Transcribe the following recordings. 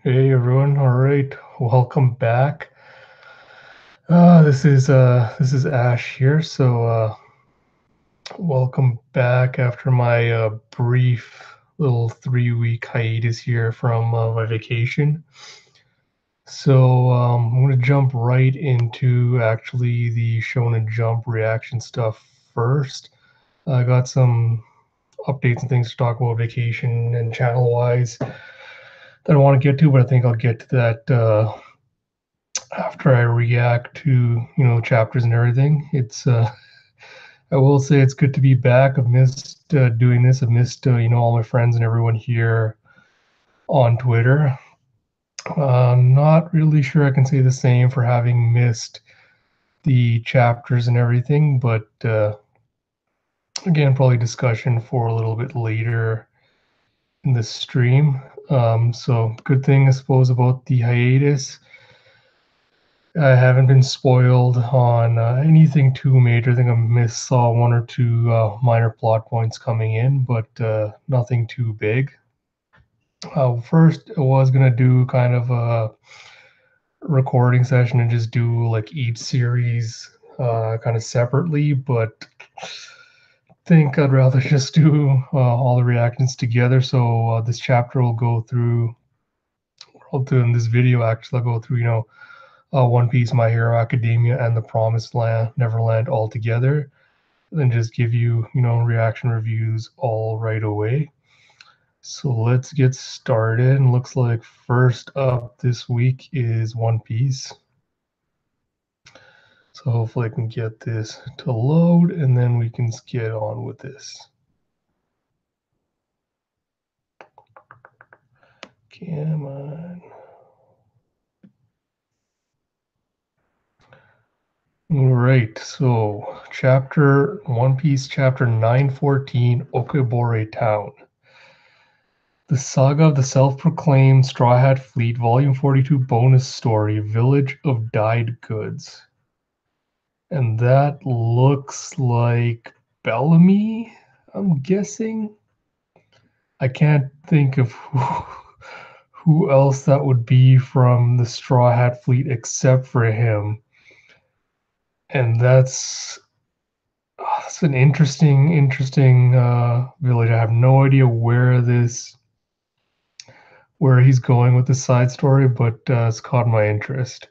Hey everyone, all right, welcome back. This is Ash here. Welcome back after my brief little 3 week hiatus here from my vacation. I'm going to jump right into actually the Shonen Jump reaction stuff first. I got some updates and things to talk about vacation and channel wise that I want to get to, but I think I'll get to that after I react to chapters and everything. It's I will say it's good to be back. I've missed doing this. I've missed all my friends and everyone here on Twitter. Not really sure I can say the same for having missed the chapters and everything, but again, probably discussion for a little bit later in the stream. So good thing I suppose about the hiatus. I haven't been spoiled on anything too major. I think I saw one or two minor plot points coming in, but nothing too big. First, I was gonna do kind of a recording session and just do like each series kind of separately, but I think I'd rather just do all the reactions together. So this chapter will go through. I'll do in this video actually. I'll go through One Piece, My Hero Academia, and The Promised Land, Neverland all together, and then just give you, reaction reviews all right away. So let's get started. And looks like first up this week is One Piece. So hopefully I can get this to load, and then we can get on with this. Come on. All right, so One Piece chapter 914, Okobore Town. The Saga of the Self-Proclaimed Straw Hat Fleet, Volume 42 bonus story, Village of Dyed Goods. And that looks like Bellamy, I'm guessing. I can't think of who else that would be from the Straw Hat Fleet except for him. And that's an interesting village. I have no idea where he's going with the side story, but it's caught my interest.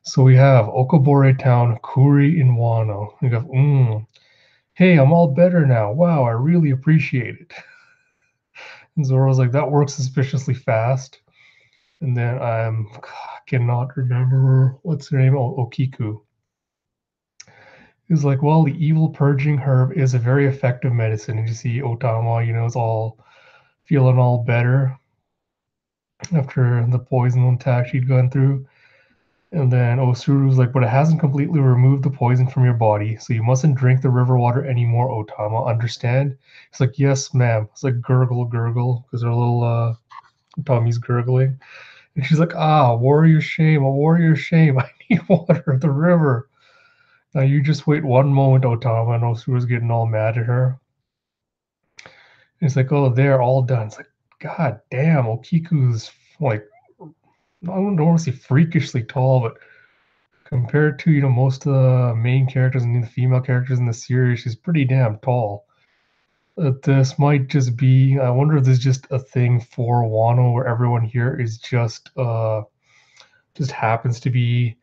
So we have Okobore Town, Kuri in Wano. We go, hey, I'm all better now. Wow, I really appreciate it. And Zoro's like, that works suspiciously fast. And then I cannot remember what's her name. Oh, Okiku. He's like, well, the evil purging herb is a very effective medicine. And you see Otama, is all feeling all better after the poison attack she'd gone through. And then Osuru's like, but it hasn't completely removed the poison from your body, so you mustn't drink the river water anymore, Otama. Understand? It's like, yes, ma'am. It's like gurgle, gurgle, because her little Tommy's gurgling. And she's like, warrior shame, a warrior shame. I need water of the river. Now you just wait one moment, Otama. And Osuru's getting all mad at her. And it's like, oh, they're all done. It's like, god damn, Okiku's like, I don't want to say freakishly tall, but compared to most of the main characters and the female characters in the series, she's pretty damn tall. This might just be, I wonder if this is just a thing for Wano where everyone here is just happens to be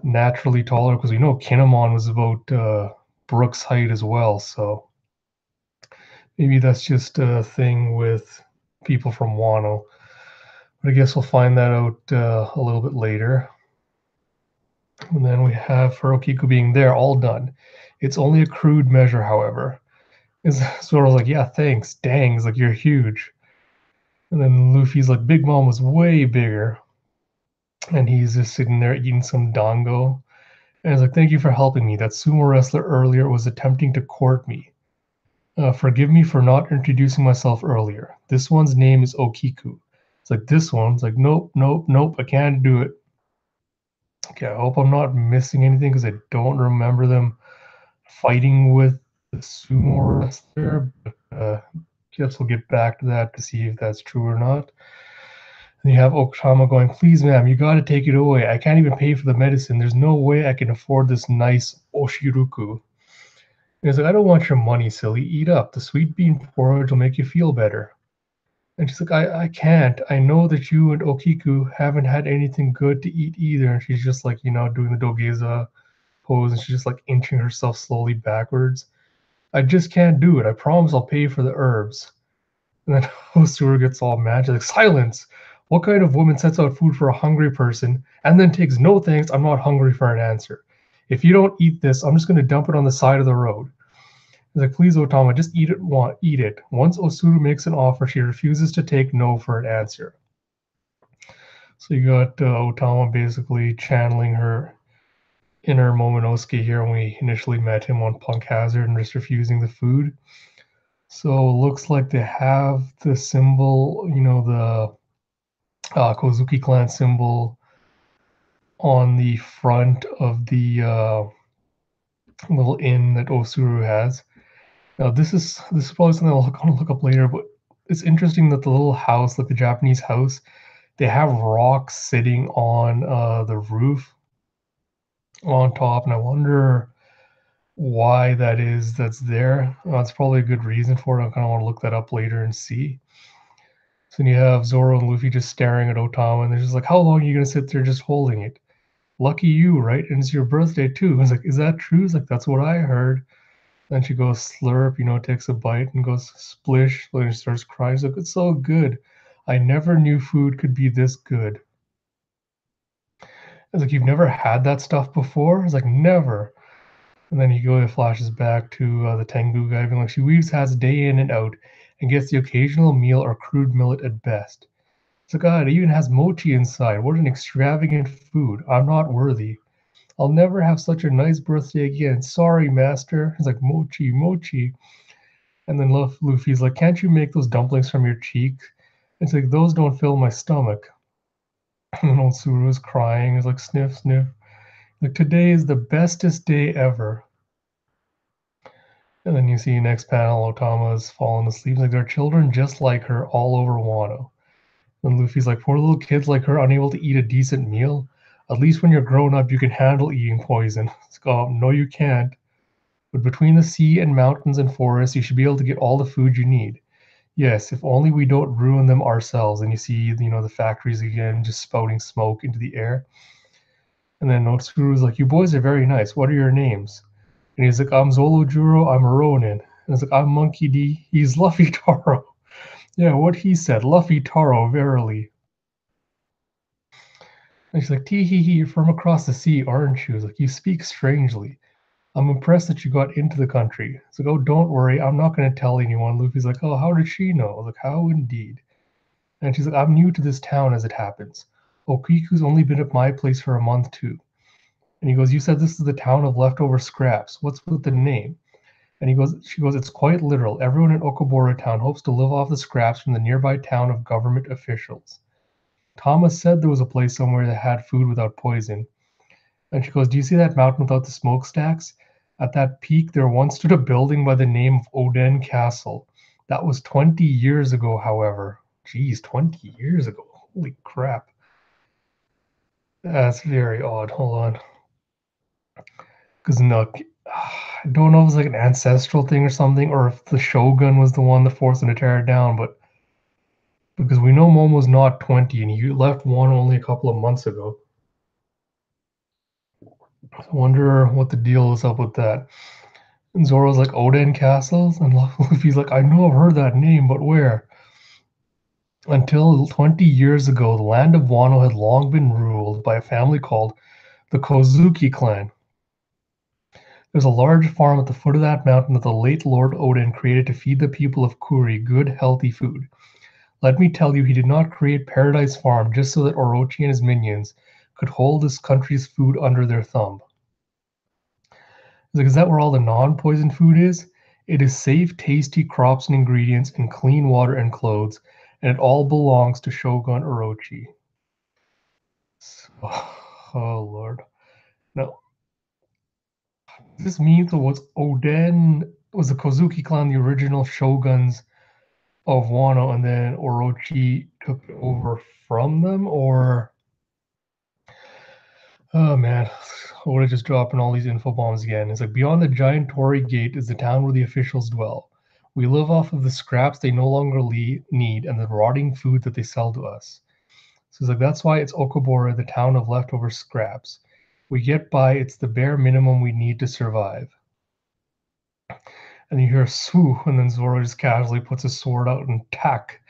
naturally taller, because we know Kinemon was about Brooke's height as well, so maybe that's just a thing with people from Wano. But I guess we'll find that out a little bit later. And then we have Furokiku being there, all done. It's only a crude measure, however. Zoro's like, yeah, thanks. Dang, he's like, you're huge. And then Luffy's like, Big Mom was way bigger. And he's just sitting there eating some dango. And he's like, thank you for helping me. That sumo wrestler earlier was attempting to court me. Forgive me for not introducing myself earlier. This one's name is Okiku. It's like, this one's like, nope, nope, nope, I can't do it. Okay, I hope I'm not missing anything, because I don't remember them fighting with the sumo wrestler, but guess we'll get back to that to see if that's true or not. And you have Okama going, "Please, ma'am, you gotta take it away. I can't even pay for the medicine. There's no way I can afford this nice Oshiruku." And he's like, "I don't want your money, silly. Eat up. The sweet bean porridge will make you feel better." And she's like, I can't. I know that you and Okiku haven't had anything good to eat either. And she's just like, doing the Dogeza pose and she's just like inching herself slowly backwards. I just can't do it. I promise I'll pay for the herbs. And then Osura gets all mad. She's like, silence! What kind of woman sets out food for a hungry person and then takes no thanks, I'm not hungry for an answer? If you don't eat this, I'm just going to dump it on the side of the road. He's like, please, Otama, just eat it. Once Osuru makes an offer, she refuses to take no for an answer. So you got Otama basically channeling her inner Momonosuke here when we initially met him on Punk Hazard and just refusing the food. So it looks like they have the symbol, the Kozuki clan symbol on the front of the little inn that Osuru has. Now this is probably something I'll want to look up later, but it's interesting that the little house, like the Japanese house, they have rocks sitting on the roof on top, and I wonder why that is that's there. It's probably a good reason for it. I kind of want to look that up later and see. So then you have Zoro and Luffy just staring at Otama, and they're just like, "How long are you gonna sit there just holding it? Lucky you, right? And it's your birthday too." I was like, "Is that true?" It's like, "That's what I heard." Then she goes slurp, takes a bite and goes splish. Then she starts crying. She's like, "It's so good. I never knew food could be this good." I was like, "You've never had that stuff before?" I was like, "Never." And then flashes back to the Tengu guy being like, "She weaves hats day in and out and gets the occasional meal or crude millet at best." It's like, God, it even has mochi inside. What an extravagant food. I'm not worthy. I'll never have such a nice birthday again. Sorry, master. It's like, mochi, mochi. And then Luffy's like, can't you make those dumplings from your cheek? It's like, those don't fill my stomach. And then old Suru's crying. He's like, sniff, sniff. Like, today is the bestest day ever. And then you see next panel, Otama's fallen asleep. Like, there are children just like her all over Wano. And Luffy's like, poor little kids like her, unable to eat a decent meal. At least when you're grown up, you can handle eating poison. It's like, oh, no, you can't. But between the sea and mountains and forests, you should be able to get all the food you need. Yes, if only we don't ruin them ourselves. And you see, the factories again just spouting smoke into the air. And then Otsuru's like, you boys are very nice. What are your names? And he's like, I'm Zolo Juro, I'm a Ronin. And he's like, I'm Monkey D, he's Luffy Taro. Yeah, what he said, Luffy Taro, verily. And she's like, tee hee hee, you're from across the sea, aren't you? Like, you speak strangely. I'm impressed that you got into the country. It's like, oh, don't worry, I'm not going to tell anyone. Luffy's like, oh, how did she know? I was like, how indeed? And she's like, I'm new to this town as it happens. Okiku's only been at my place for a month too. And he goes, you said this is the town of leftover scraps. What's with the name? And she goes, it's quite literal. Everyone in Okobora town hopes to live off the scraps from the nearby town of government officials. Thomas said there was a place somewhere that had food without poison. And she goes, do you see that mountain without the smokestacks? At that peak, there once stood a building by the name of Oden Castle. That was 20 years ago, however. Geez, 20 years ago. Holy crap. That's very odd. Hold on. Because no, I don't know if it's like an ancestral thing or something, or if the Shogun was the one that forced him to tear it down, but because we know Momo's not 20 and he left one only a couple of months ago. I wonder what the deal is up with that. And Zoro's like, Oden Castles? And Luffy's like, I know I've heard that name, but where? Until 20 years ago, the land of Wano had long been ruled by a family called the Kozuki clan. There's a large farm at the foot of that mountain that the late Lord Oden created to feed the people of Kuri good, healthy food. Let me tell you, he did not create Paradise Farm just so that Orochi and his minions could hold this country's food under their thumb. Like, is that where all the non-poison food is? It is safe, tasty crops and ingredients and clean water and clothes, and it all belongs to Shogun Orochi. So, oh Lord. Now, this means was Oden, was the Kozuki clan the original shoguns of Wano, and then Orochi took it over from them, or oh man, Oda just dropping all these info bombs again. It's like beyond the giant torii gate is the town where the officials dwell. We live off of the scraps they no longer need and the rotting food that they sell to us. So it's like that's why it's Okobora, the town of leftover scraps. We get by, it's the bare minimum we need to survive. And you hear a swoo, and then Zoro just casually puts his sword out and tack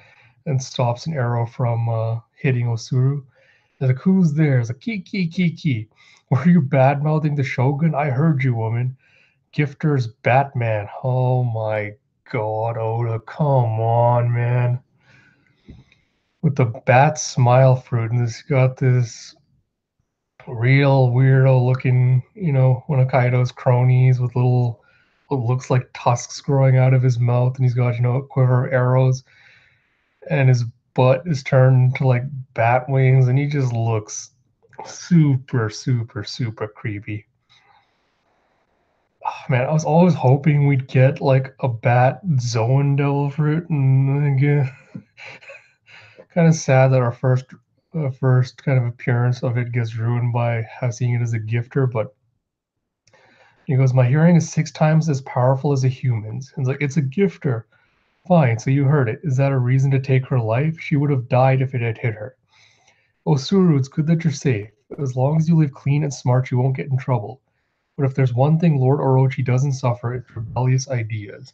and stops an arrow from hitting Osuru. There's like, who's there? It's like, ki. Were you bad mouthing the Shogun? I heard you, woman. Gifter's Batman. Oh my god, Oda, come on, man. With the bat smile fruit, and it's got this real weirdo looking, one of Kaido's cronies with little, what looks like tusks growing out of his mouth, and he's got, a quiver of arrows, and his butt is turned to like bat wings, and he just looks super creepy. Oh, man, I was always hoping we'd get like a bat Zoan devil fruit, and again, kind of sad that our first kind of appearance of it gets ruined by seeing it as a gifter. But he goes, my hearing is 6 times as powerful as a human's. And it's like, it's a gifter. Fine, so you heard it. Is that a reason to take her life? She would have died if it had hit her. Osuru, it's good that you're safe. As long as you live clean and smart, you won't get in trouble. But if there's one thing Lord Orochi doesn't suffer, it's rebellious ideas.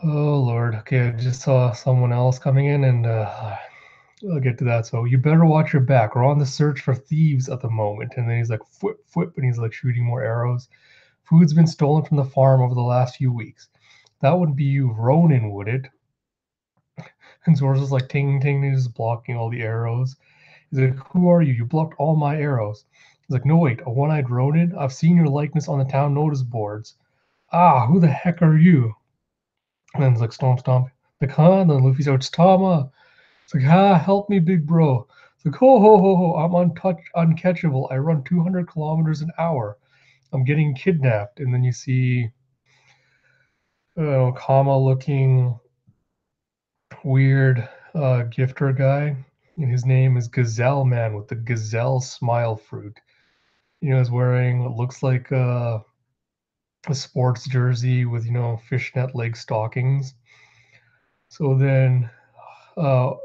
Oh, Lord. Okay, I just saw someone else coming in, and I'll get to that. So you better watch your back. We're on the search for thieves at the moment. And then he's like, foot, and he's like shooting more arrows. Food's been stolen from the farm over the last few weeks. That wouldn't be you, Ronin, would it? And Zoro's just like, ting, ting, and he's just blocking all the arrows. He's like, who are you? You blocked all my arrows. He's like, no, wait, a one-eyed Ronin? I've seen your likeness on the town notice boards. Ah, who the heck are you? And then it's like, stomp. Like, huh? And then Luffy's out, Tama. It's like, help me, big bro. It's like, ho, I'm uncatchable. I run 200 kilometers an hour. I'm getting kidnapped. And then you see Kama looking weird gifter guy. And his name is Gazelle Man with the gazelle smile fruit. He's wearing what looks like a sports jersey with, fishnet leg stockings. So then, oh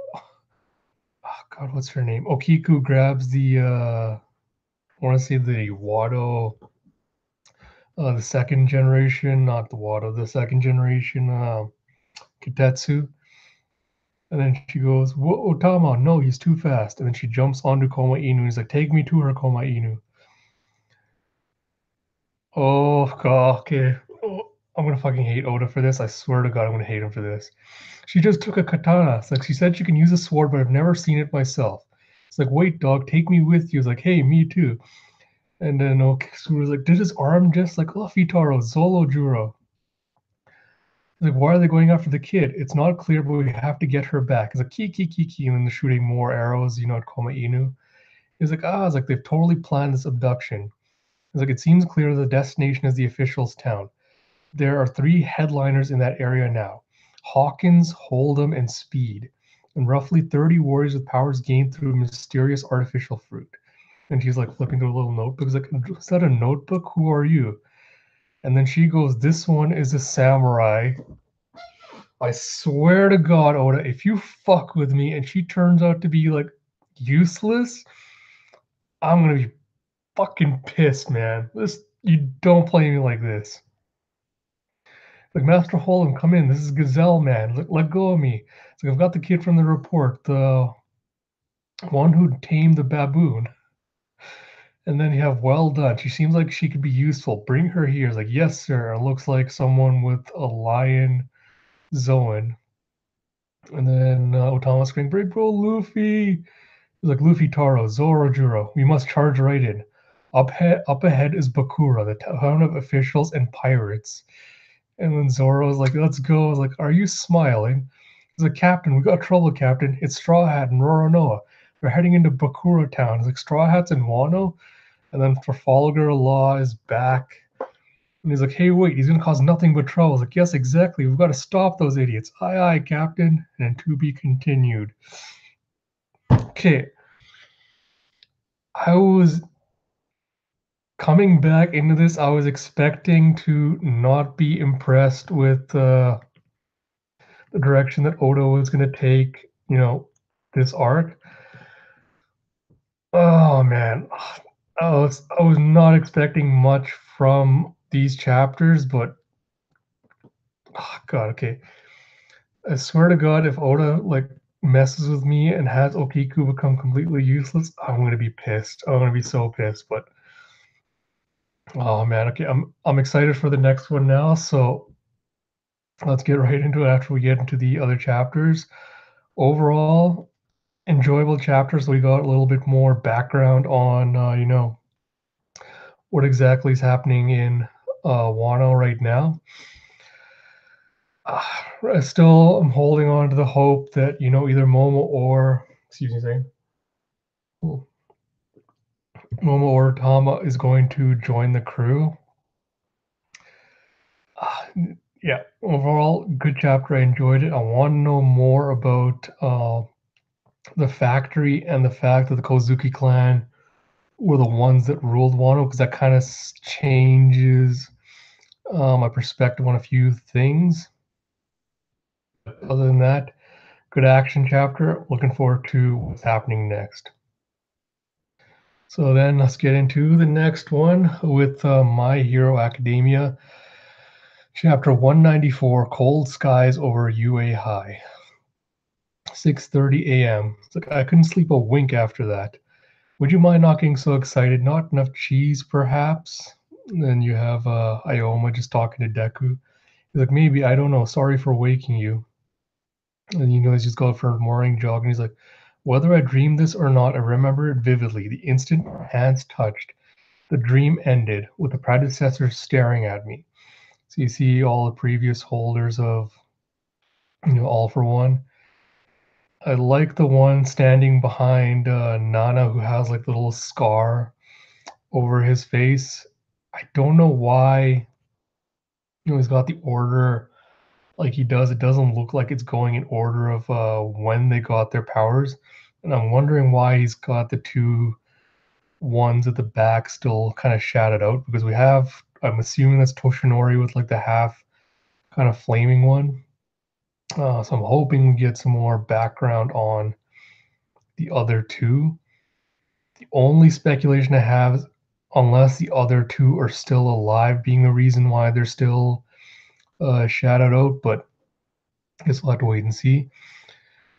God, what's her name? Okiku grabs the, I want to say the Wado, the second generation, not the Wado, the second generation Kitetsu. And then she goes, Otama, no, he's too fast. And then she jumps onto Koma Inu. He's like, take me to her, Koma Inu. Oh, God, okay. Oh, I'm going to fucking hate Oda for this. I swear to God, I'm going to hate him for this. She just took a katana. It's like, she said she can use a sword, but I've never seen it myself. It's like, wait, dog, take me with you. It's like, hey, me too. And then Okisuru's like, did his arm just like, oh, Fitaro, Zolo Juro. Like, why are they going after the kid? It's not clear, but we have to get her back. It's like, ki, and then they're shooting more arrows, at Koma Inu. He's like, it's like they've totally planned this abduction. It's like, it seems clear the destination is the official's town. There are 3 headliners in that area now. Hawkins, Hold'em, and Speed, and roughly 30 warriors with powers gained through mysterious artificial fruit. And she's like flipping through a little notebook. He's like, is that a notebook? Who are you? And then she goes, this one is a samurai. I swear to God, Oda, if you fuck with me and she turns out to be like useless, I'm gonna be fucking pissed, man. You don't play me like this. Like, Master Holden, come in. This is Gazelle Man. Let go of me. It's like, I've got the kid from the report, the one who tamed the baboon. And then you have, well done. She seems like she could be useful. Bring her here. It's like, yes, sir. It looks like someone with a lion Zoan. And then Otama screaming, big bro, Luffy. He's like, Luffy, Taro, Zoro, Juro. We must charge right in. Up ahead is Bakura, the town of officials and pirates. And then Zoro's like, let's go. I was like, are you smiling? He's like, Captain, we got trouble, Captain. It's Straw Hat and Roronoa. We're heading into Bakura town. He's like, Straw Hat's in Wano? And then Trafalgar Law is back. And he's like, "Hey, wait, he's gonna cause nothing but trouble." I was like, "Yes, exactly. We've got to stop those idiots." Aye, aye, Captain. And to be continued. Okay, I was coming back into this. I was expecting to not be impressed with the direction that Oda was gonna take. This arc. Oh man, I was not expecting much from these chapters, but oh god, okay. I swear to God, if Oda like messes with me and has Okiku become completely useless, I'm gonna be pissed. I'm gonna be so pissed. But oh man, okay, I'm excited for the next one now. So let's get right into it after we get into the other chapters. Overall, enjoyable chapters. We got a little bit more background on what exactly is happening in Wano right now. I'm holding on to the hope that either Momo or excuse me, saying Momo or Tama is going to join the crew. Uh, yeah, overall, good chapter. I enjoyed it. I want to know more about the factory and the fact that the Kozuki clan were the ones that ruled Wano, because that kind of changes my perspective on a few things. Other than that, good action chapter. Looking forward to what's happening next. So then let's get into the next one with My Hero Academia, chapter 194, Cold Skies Over UA High. 6:30 a.m. It's like I couldn't sleep a wink after that. Would you mind not getting so excited? Not enough cheese, perhaps? And then you have Ioma just talking to Deku. He's like, maybe, I don't know. Sorry for waking you. And he's just going for a morning jog, and he's like, whether I dreamed this or not, I remember it vividly. The instant our hands touched, the dream ended with the predecessor staring at me. So you see all the previous holders of, All for One. I like the one standing behind Nana who has like the little scar over his face. I don't know why, he's got the order like he does. It doesn't look like it's going in order of when they got their powers. And I'm wondering why he's got the two ones at the back still kind of shadowed out, because I'm assuming that's Toshinori with like the half kind of flaming one. So I'm hoping we get some more background on the other two. The only speculation I have is unless the other two are still alive, being the reason why they're still shadowed out, but I guess we'll have to wait and see.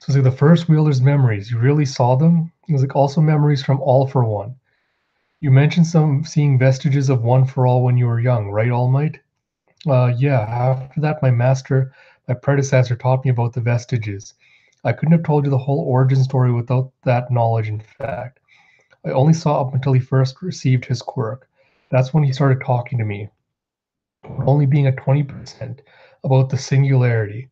So it's like the first wheeler's memories. You really saw them? It was like also memories from All for One. You mentioned some seeing vestiges of One for All when you were young, right, All Might? Yeah, after that, my predecessor taught me about the vestiges. I couldn't have told you the whole origin story without that knowledge, in fact. I only saw up until he first received his quirk. That's when he started talking to me, only being at 20%, about the singularity.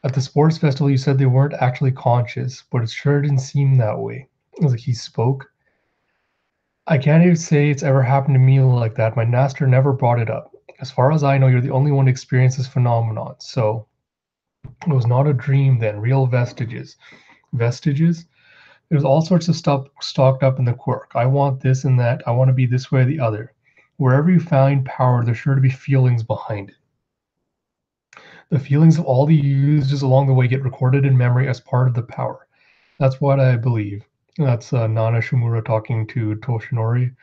At the sports festival, you said they weren't actually conscious, but it sure didn't seem that way. It was like he spoke. I can't even say it's ever happened to me like that. My master never brought it up. As far as I know, you're the only one to experience this phenomenon. So it was not a dream then, real vestiges. Vestiges? There's all sorts of stuff stocked up in the quirk. I want this and that. I want to be this way or the other. Wherever you find power, there's sure to be feelings behind it. The feelings of all the users along the way get recorded in memory as part of the power. That's what I believe. That's Nana Shimura talking to Toshinori.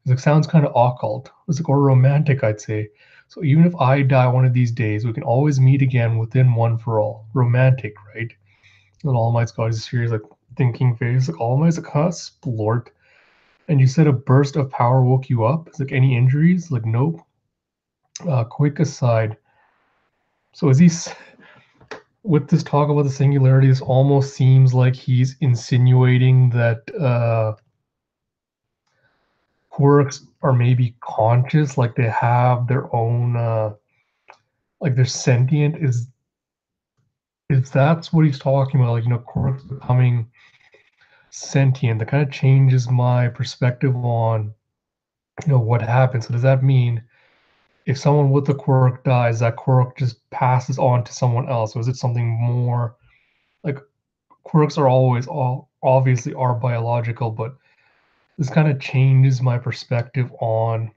It sounds kind of occult. It's like, or romantic, I'd say. So even if I die one of these days, we can always meet again within One for All. Romantic, right? And All Might's got his serious, like, thinking face. Like, All Might's like, huh, splort. And you said a burst of power woke you up? It's like, any injuries? Like, nope. Quick aside. So is he, with this talk about the singularity, this almost seems like he's insinuating that quirks are maybe conscious, like they have their own, like they're sentient. Is that's what he's talking about? Like, quirks becoming sentient. That kind of changes my perspective on, what happens. So does that mean if someone with the quirk dies, that quirk just passes on to someone else? Or is it something more like quirks are always all obviously are biological, but this kind of changes my perspective on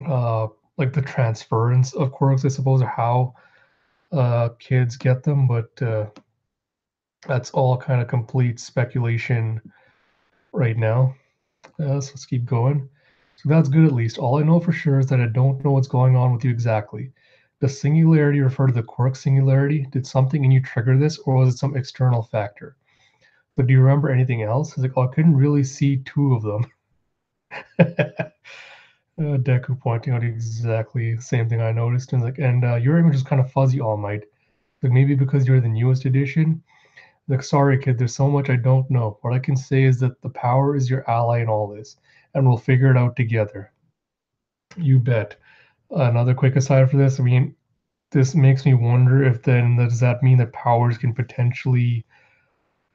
uh like the transference of quirks, I suppose, or how kids get them, but that's all kind of complete speculation right now. So let's keep going. So that's good at least. All I know for sure is that I don't know what's going on with you exactly. Does singularity refer to the quirk singularity? Did something in you trigger this, or was it some external factor? But do you remember anything else? It's like, oh, I couldn't really see two of them. Deku pointing out exactly the same thing I noticed, and like, and your image is kind of fuzzy, All Might. Like maybe because you're the newest edition. Like, sorry, kid, there's so much I don't know. What I can say is that the power is your ally in all this, and we'll figure it out together. You bet. Another quick aside for this, I mean, this makes me wonder if then does that mean that powers can potentially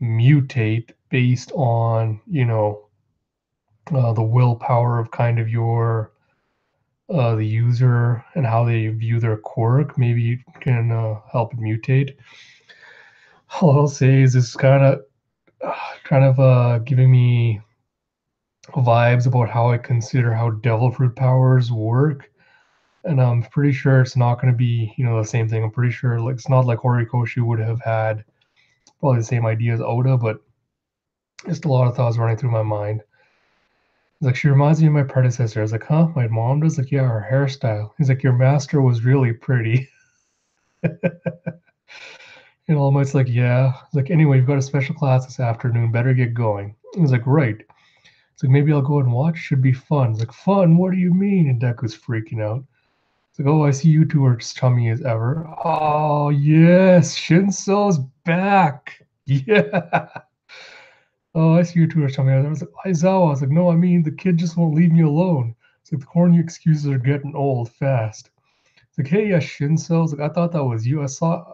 mutate based on, the willpower of kind of your the user and how they view their quirk. Maybe it can help it mutate. All I'll say is this kind of giving me vibes about how I consider how devil fruit powers work. And I'm pretty sure it's not going to be, the same thing. I'm pretty sure like it's not like Horikoshi would have had probably the same idea as Oda, but just a lot of thoughts running through my mind. He's like, she reminds me of my predecessor. I was like, huh? My mom does? Like, yeah, her hairstyle. He's like, your master was really pretty. And All Might's like, yeah. He's like, anyway, you've got a special class this afternoon. Better get going. He's like, right. It's like, maybe I'll go and watch. Should be fun. It's like, fun? What do you mean? And Deku's freaking out. It's like, oh, I see you two are as chummy as ever. Oh, yes. Shinso's back. Yeah. Oh, I see you two are chummy as ever. I was like, Aizawa. I was like, no, I mean, the kid just won't leave me alone. It's like, the corny excuses are getting old fast. It's like, hey, yeah, Shinso. I was like, I thought that was you. I saw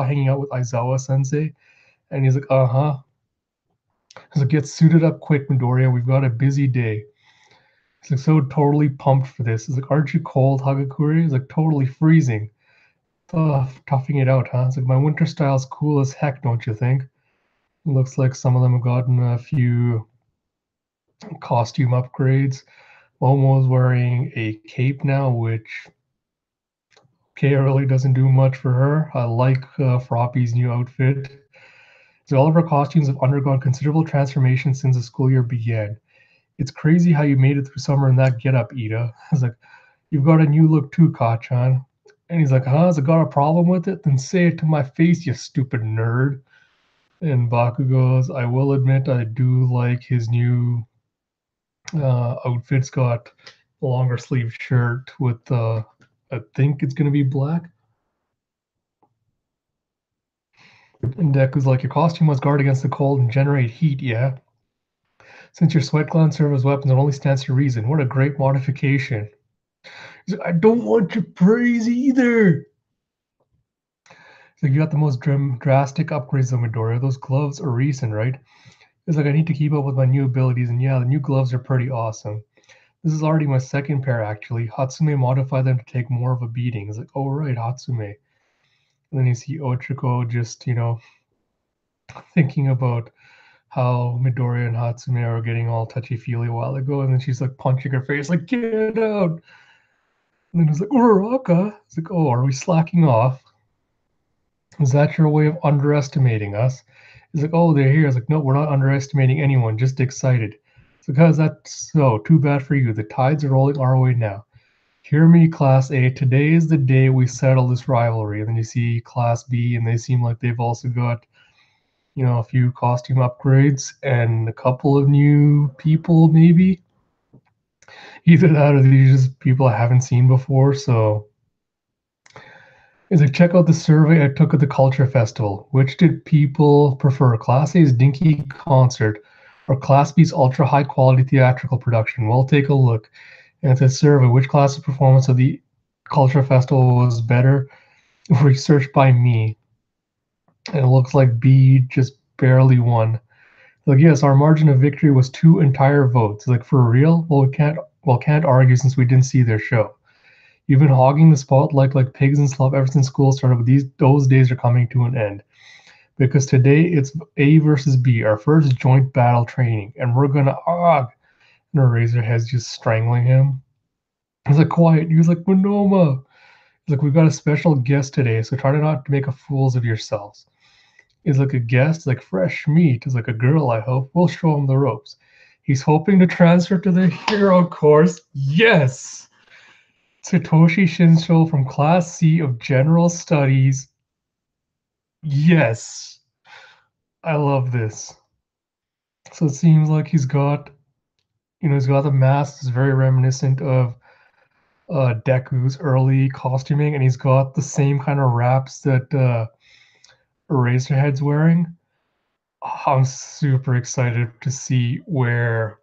hanging out with Aizawa Sensei. And he's like, uh-huh. He's like, get suited up quick, Midoriya. We've got a busy day. He's like, so totally pumped for this. He's like, aren't you cold, Hagakure? He's like, totally freezing. Toughing it out, huh? It's like, my winter style's cool as heck, don't you think? It looks like some of them have gotten a few costume upgrades. Momo's wearing a cape now, which okay, really doesn't do much for her. I like Froppy's new outfit. So all of her costumes have undergone considerable transformation since the school year began. It's crazy how you made it through summer in that getup, Ida. I was like, you've got a new look too, Kachan. And he's like, huh? Has it got a problem with it? Then say it to my face, you stupid nerd. And Baku goes, I will admit I do like his new outfit's got a longer sleeve shirt with, I think it's going to be black. And Deku's like, your costume must guard against the cold and generate heat, yeah? Since your sweat glands serve as weapons, it only stands to reason. What a great modification. He's like, I don't want your praise either. He's like, you got the most drastic upgrades of Midoriya. Those gloves are recent, right? He's like, I need to keep up with my new abilities, and yeah, the new gloves are pretty awesome. This is already my second pair, actually. Hatsume modified them to take more of a beating. He's like, oh, right, Hatsume. And then you see Ochiko just, thinking about how Midoriya and Hatsume are getting all touchy-feely a while ago, and then she's like punching her face, like, get out. And then he's like, Uraraka. It's like, oh, are we slacking off? Is that your way of underestimating us? He's like, oh, they're here. I was like, no, we're not underestimating anyone, just excited. It's because that's so too bad for you. The tides are rolling our way now. Hear me, Class A. Today is the day we settle this rivalry. And then you see Class B, and they seem like they've also got, a few costume upgrades and a couple of new people, maybe. Either that or these just people I haven't seen before. So is like, check out the survey I took at the Culture Festival. Which did people prefer? Class A's dinky concert or Class B's ultra high quality theatrical production? Well, take a look. And it's a survey. Which class's performance of the Culture Festival was better? Researched by me. And it looks like B just barely won. Like, yes, our margin of victory was 2 entire votes. Like, for real? Well, can't argue since we didn't see their show. You've been hogging the spotlight like pigs in slop ever since school started, but those days are coming to an end. Because today it's A versus B, our first joint battle training, and we're gonna and Razorhead's just strangling him. He's like, quiet. He's like, Monoma. He's like, we've got a special guest today, so try to not to make a fools of yourselves. He's like, a guest, like fresh meat. He's like, a girl, I hope. We'll show him the ropes. He's hoping to transfer to the hero course. Yes! Satoshi Shinsho from Class C of General Studies. Yes! I love this. So it seems like he's got the mask that's very reminiscent of Deku's early costuming, and he's got the same kind of wraps that Eraserhead's wearing. I'm super excited to see where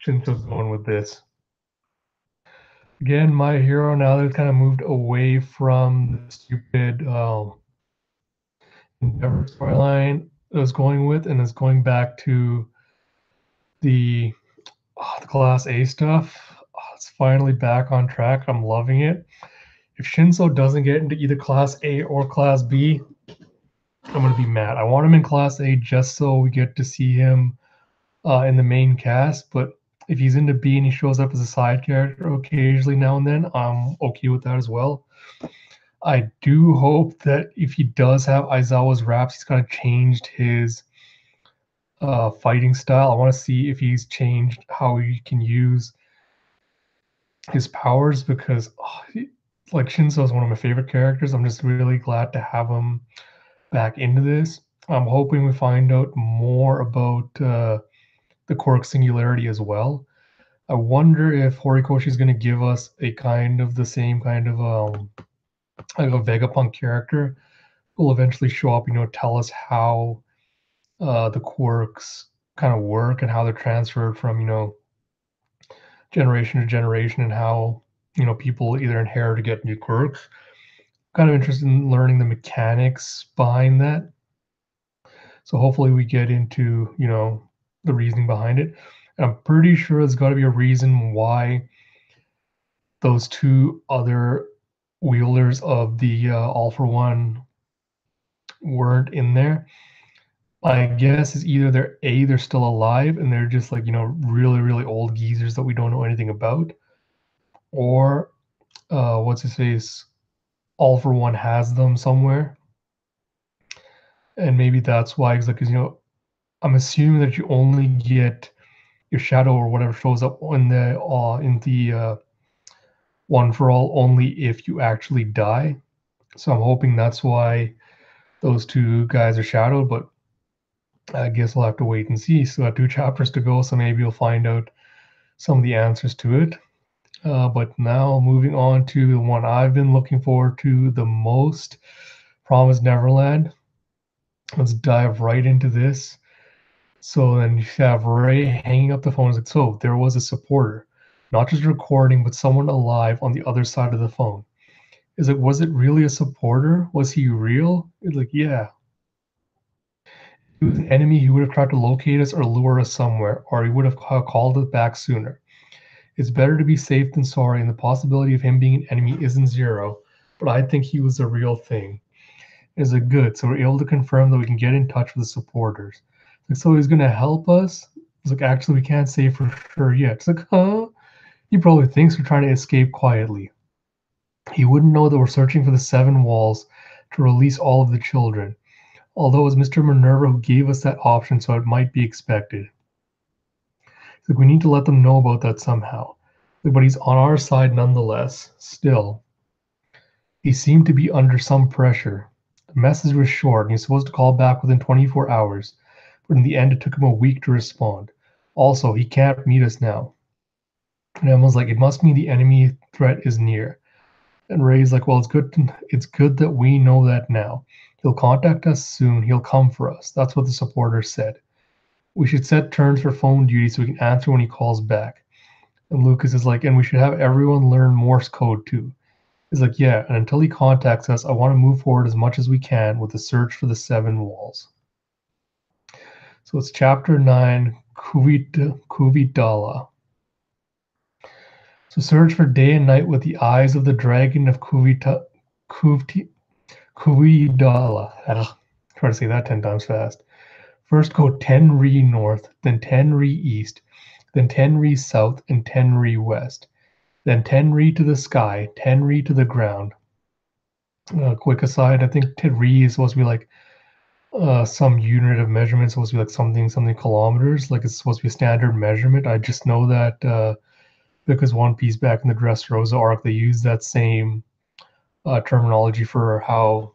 Shinto's going with this. Again, my hero now they've kind of moved away from the stupid Endeavor storyline I was going with, and is going back to the the Class A stuff. It's finally back on track. I'm loving it. If Shinso doesn't get into either Class A or Class B, I'm gonna be mad. I want him in Class A just so we get to see him in the main cast. But if he's into B and he shows up as a side character occasionally now and then, I'm okay with that as well. I do hope that if he does have Aizawa's wraps, he's kind of changed his fighting style. I want to see if he's changed how he can use his powers because like Shinso is one of my favorite characters. I'm just really glad to have him back into this. I'm hoping we find out more about the quirk singularity as well. I wonder if Horikoshi is going to give us a kind of the same kind of like a Vegapunk character who will eventually show up, tell us how the quirks kind of work and how they're transferred from, generation to generation and how, people either inherit or get new quirks. Kind of interested in learning the mechanics behind that. So hopefully we get into, the reasoning behind it. And I'm pretty sure there's got to be a reason why those two other wielders of the All for One weren't in there. I guess is either they're still alive and they're just like really really old geezers that we don't know anything about, or what's his face, All for One has them somewhere, and maybe that's why. Because I'm assuming that you only get your shadow or whatever shows up in the one for all only if you actually die. So I'm hoping that's why those two guys are shadowed, but I guess we'll have to wait and see. So, 2 chapters to go, so maybe you'll find out some of the answers to it. But now moving on to the one I've been looking forward to the most, Promised Neverland. Let's dive right into this. So then you have Ray hanging up the phone. It's like, so there was a supporter, not just recording, but someone alive on the other side of the phone. Is it, was it really a supporter? Was he real? It's like, yeah. He was an enemy. He would have tried to locate us or lure us somewhere, or he would have called us back sooner. It's better to be safe than sorry, and the possibility of him being an enemy isn't zero, but I think he was the real thing. Is it good? So we're able to confirm that we can get in touch with the supporters. Like, so he's gonna help us? It's like, actually, we can't say for sure yet. It's like, huh? He probably thinks we're trying to escape quietly. He wouldn't know that we're searching for the 7 walls to release all of the children. Although it was Mr. Minerva who gave us that option, so it might be expected. Like, we need to let them know about that somehow. Like, but he's on our side nonetheless. Still, he seemed to be under some pressure. The message was short, and he was supposed to call back within 24 hours, but in the end, it took him a week to respond. Also, he can't meet us now. And Emma's like, it must mean the enemy threat is near. And Ray's like, well, it's good that we know that now. He'll contact us soon. He'll come for us. That's what the supporter said. We should set terms for phone duty so we can answer when he calls back. And Lucas is like, and we should have everyone learn Morse code too. He's like, yeah, and until he contacts us, I want to move forward as much as we can with the search for the 7 walls. So it's chapter 9, Kuvitala. So search for day and night with the eyes of the dragon of Kuvidala. I don't try to say that 10 times fast. First go 10 ri north, then 10 ri east, then 10 ri south, and 10 ri west. Then 10 ri to the sky, 10 ri to the ground. Quick aside, I think 10 ri is supposed to be like some unit of measurement, supposed to be like something kilometers, like it's supposed to be a standard measurement. I just know that because One Piece back in the Dressrosa arc, they use that same terminology for how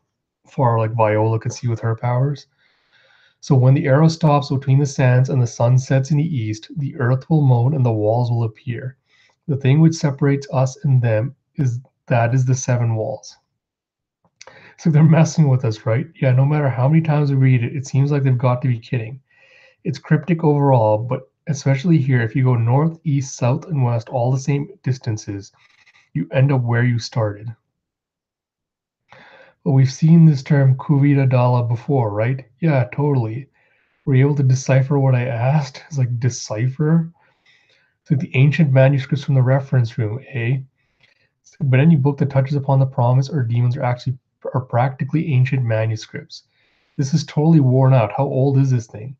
far like Viola could see with her powers. So when the arrow stops between the sands and the sun sets in the east, the earth will moan and the walls will appear. The thing which separates us and them is the seven walls. So they're messing with us, right? Yeah, no matter how many times we read it, it seems like they've got to be kidding. It's cryptic overall, but especially here, if you go north, east, south, and west, all the same distances, you end up where you started. But we've seen this term Kuvita Dala before, right? Yeah, totally. Were you able to decipher what I asked? It's like decipher? It's like the ancient manuscripts from the reference room, eh? But any book that touches upon the promise or demons are practically ancient manuscripts. This is totally worn out. How old is this thing?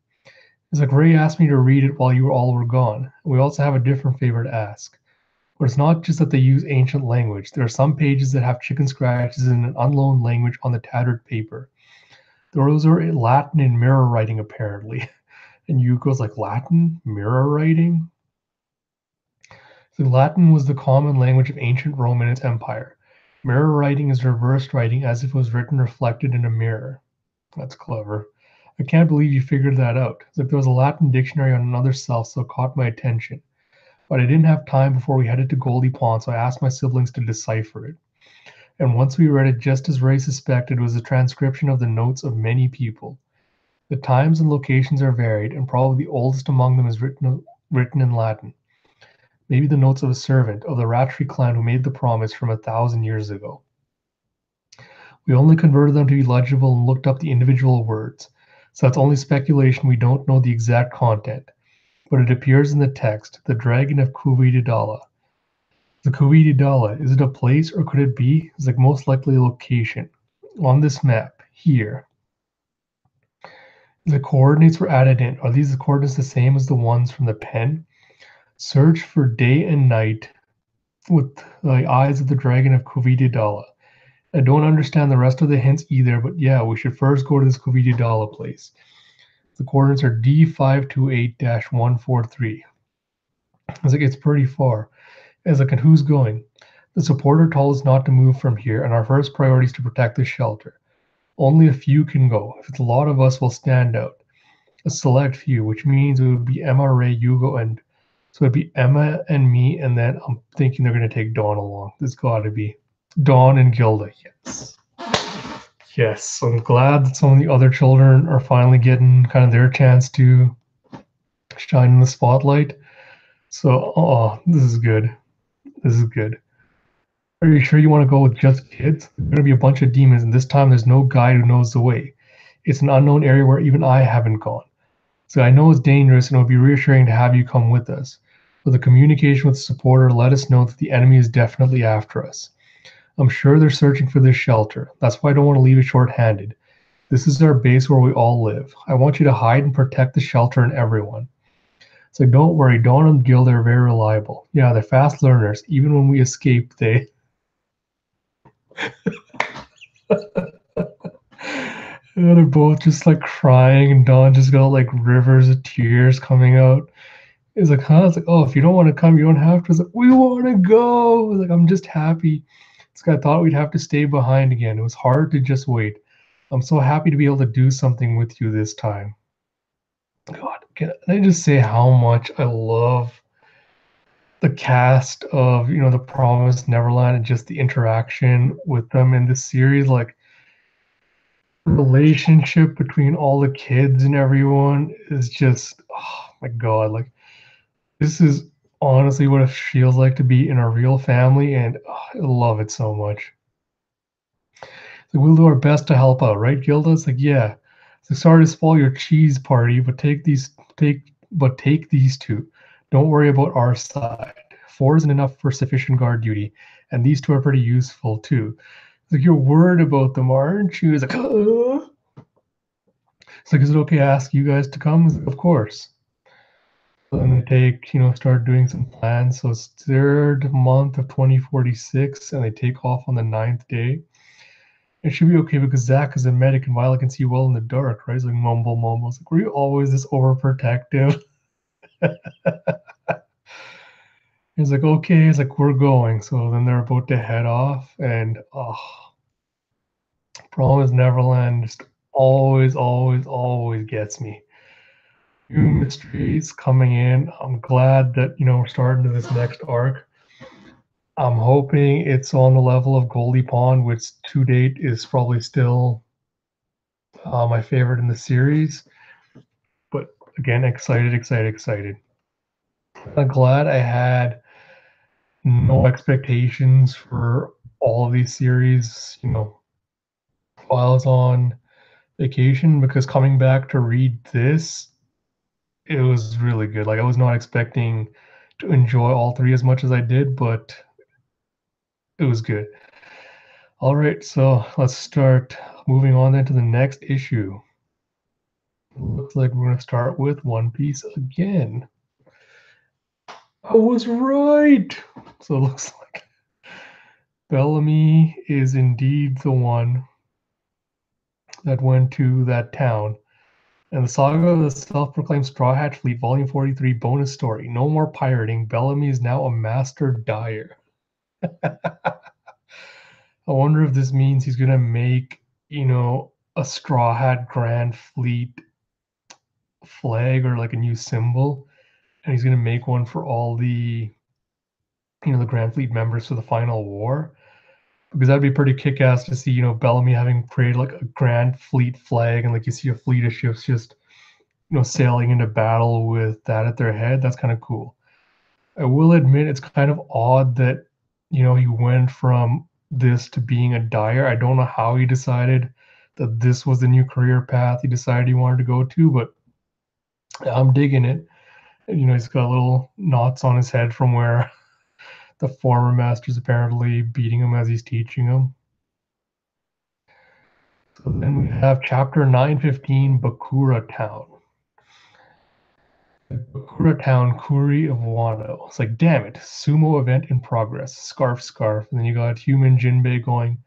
It's like Ray asked me to read it while you all were gone. We also have a different favor to ask. But it's not just that they use ancient language. There are some pages that have chicken scratches in an unknown language on the tattered paper. Those are in Latin and mirror writing, apparently. And Yuko's like, Latin? Mirror writing? So Latin was the common language of ancient Rome and its empire. Mirror writing is reversed writing as if it was written reflected in a mirror. That's clever. I can't believe you figured that out. It's like there was a Latin dictionary on another shelf, so it caught my attention. But I didn't have time before we headed to Goldie Pond, so I asked my siblings to decipher it. And once we read it, just as Ray suspected, it was a transcription of the notes of many people. The times and locations are varied, and probably the oldest among them is written in Latin. Maybe the notes of a servant of the Ratri clan who made the promise from 1,000 years ago. We only converted them to be legible and looked up the individual words, so that's only speculation. We don't know the exact content, but it appears in the text, the dragon of Kuvididala. The Kuvididala, is it a place or could it be? It's like most likely a location. On this map, here. The coordinates were added in. Are these the coordinates the same as the ones from the pen? Search for day and night with the eyes of the dragon of Kuvididala. I don't understand the rest of the hints either, but yeah, we should first go to this Kuvididala place. The coordinates are D528-143. It's like, it's pretty far. It's like, and who's going? The supporter told us not to move from here, and our first priority is to protect the shelter. Only a few can go. If it's a lot of us, we'll stand out. A select few, which means it would be Emma, Ray, Hugo, and so it'd be Emma and me, and then I'm thinking they're going to take Dawn along. There's got to be Dawn and Gilda. Yes. Yes, I'm glad that some of the other children are finally getting kind of their chance to shine in the spotlight. So, oh, this is good. This is good. Are you sure you want to go with just kids? There's going to be a bunch of demons, and this time there's no guide who knows the way. It's an unknown area where even I haven't gone. So I know it's dangerous, and it would be reassuring to have you come with us. With the communication with the supporter, let us know that the enemy is definitely after us. I'm sure they're searching for this shelter. That's why I don't want to leave it short-handed. This is our base where we all live. I want you to hide and protect the shelter and everyone. So don't worry, Dawn and Gil, they're very reliable. Yeah, they're fast learners. Even when we escape, they... They're both just like crying, and Dawn just got like rivers of tears coming out. It's like, huh? It's like, oh, if you don't want to come, you don't have to. It's like, we want to go. It's like, I'm just happy. This guy thought we'd have to stay behind again. It was hard to just wait. I'm so happy to be able to do something with you this time. God, can I just say how much I love the cast of, The Promised Neverland and just the interaction with them in this series? Like, relationship between all the kids and everyone is just, oh my God, like, this is honestly what it feels like to be in a real family, and I love it so much. So we'll do our best to help out, right, Gilda? It's like, yeah. So sorry to spoil your cheese party, but take these two. Don't worry about our side. 4 isn't enough for sufficient guard duty, and these 2 are pretty useful too. It's like, you're worried about them, aren't you? He's like, It's like, is it okay to ask you guys to come? He's like, of course. And they take, start doing some plans. So it's third month of 2046, and they take off on the ninth day. It should be okay because Zach is a medic and Violet can see well in the dark, right? It's like mumble mumble. It's like, were you always this overprotective? He's like, okay. He's like, we're going. So then they're about to head off, and Promise Neverland just always, always, always gets me. New mysteries coming in. I'm glad that we're starting to this next arc. I'm hoping it's on the level of Goldie Pond, which to date is probably still my favorite in the series. But again, excited, excited, excited. I'm glad I had no expectations for all of these series, while I was on vacation, because coming back to read this, it was really good. Like, I was not expecting to enjoy all three as much as I did, but it was good. All right, so let's start moving on then to the next issue. Looks like we're going to start with One Piece again. I was right. So it looks like Bellamy is indeed the one that went to that town. And the Saga of the Self-Proclaimed Straw Hat Fleet, Volume 43, bonus story. No more pirating. Bellamy is now a master dyer. I wonder if this means he's going to make, a Straw Hat Grand Fleet flag or like a new symbol. And he's going to make one for all the, the Grand Fleet members for the final war. Because that'd be pretty kick-ass to see, Bellamy having created like a Grand Fleet flag, and like you see a fleet of ships just, sailing into battle with that at their head. That's kind of cool. I will admit it's kind of odd that, he went from this to being a dyer. I don't know how he decided that this was the new career path he decided he wanted to go to, but I'm digging it. He's got little knots on his head from where the former master's apparently beating him as he's teaching him. So then we have chapter 915, Bakura Town. Bakura Town, Kuri of Wano. It's like, damn it, sumo event in progress. Scarf, scarf. And then you got human Jinbei going,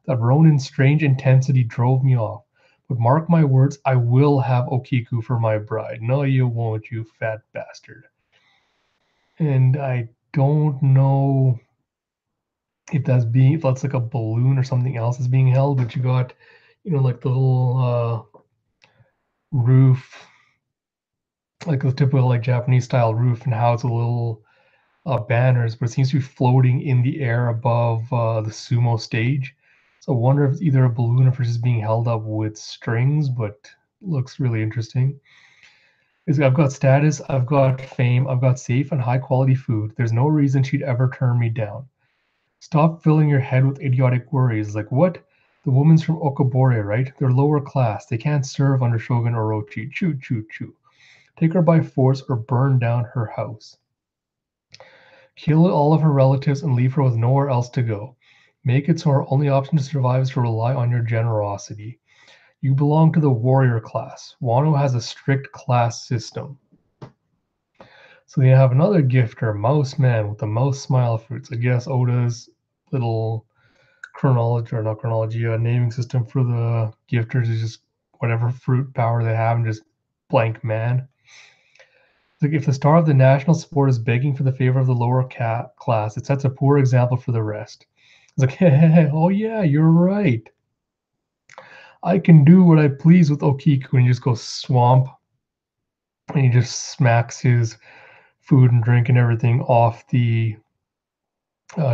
that Ronin's strange intensity drove me off. But mark my words, I will have Okiku for my bride. No, you won't, you fat bastard. And I don't know if that's like a balloon or something else is being held, but you got, like the little roof, like the typical like Japanese style roof, and how it's a little banners, but it seems to be floating in the air above the sumo stage. So I wonder if it's either a balloon or if it's just being held up with strings, but looks really interesting. I've got status, I've got fame, I've got safe and high quality food. There's no reason she'd ever turn me down. Stop filling your head with idiotic worries. Like, what? The woman's from Okobore, right? They're lower class. They can't serve under Shogun Orochi. Choo, choo, choo. Take her by force or burn down her house. Kill all of her relatives and leave her with nowhere else to go. Make it so her only option to survive is to rely on your generosity. You belong to the warrior class. Wano has a strict class system. So you have another gifter, Mouse Man, with the mouse smile fruits. I guess Oda's little naming system for the gifters is just whatever fruit power they have and just blank man. Like, if the star of the national sport is begging for the favor of the lower class, it sets a poor example for the rest. It's like, hey, oh yeah, you're right. I can do what I please with Okiku, and he just goes swamp, and he just smacks his food and drink and everything off the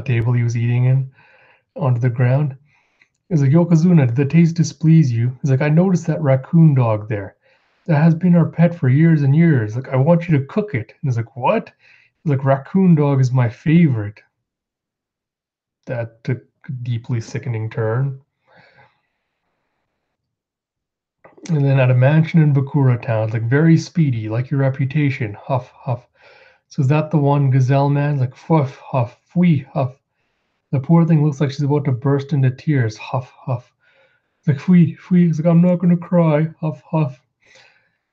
table he was eating in onto the ground. He's like, Yokozuna, did the taste displease you? He's like, I noticed that raccoon dog there. That has been our pet for years and years. Like, I want you to cook it. And he's like, what? He's like, raccoon dog is my favorite. That took a deeply sickening turn. And then at a mansion in Bakura Town, like, very speedy, like your reputation. Huff, huff. So is that the one gazelle man? Like, fuff, huff, fwee, huff. The poor thing looks like she's about to burst into tears. Huff, huff. It's like, fwee, fwee. It's like, I'm not going to cry. Huff, huff.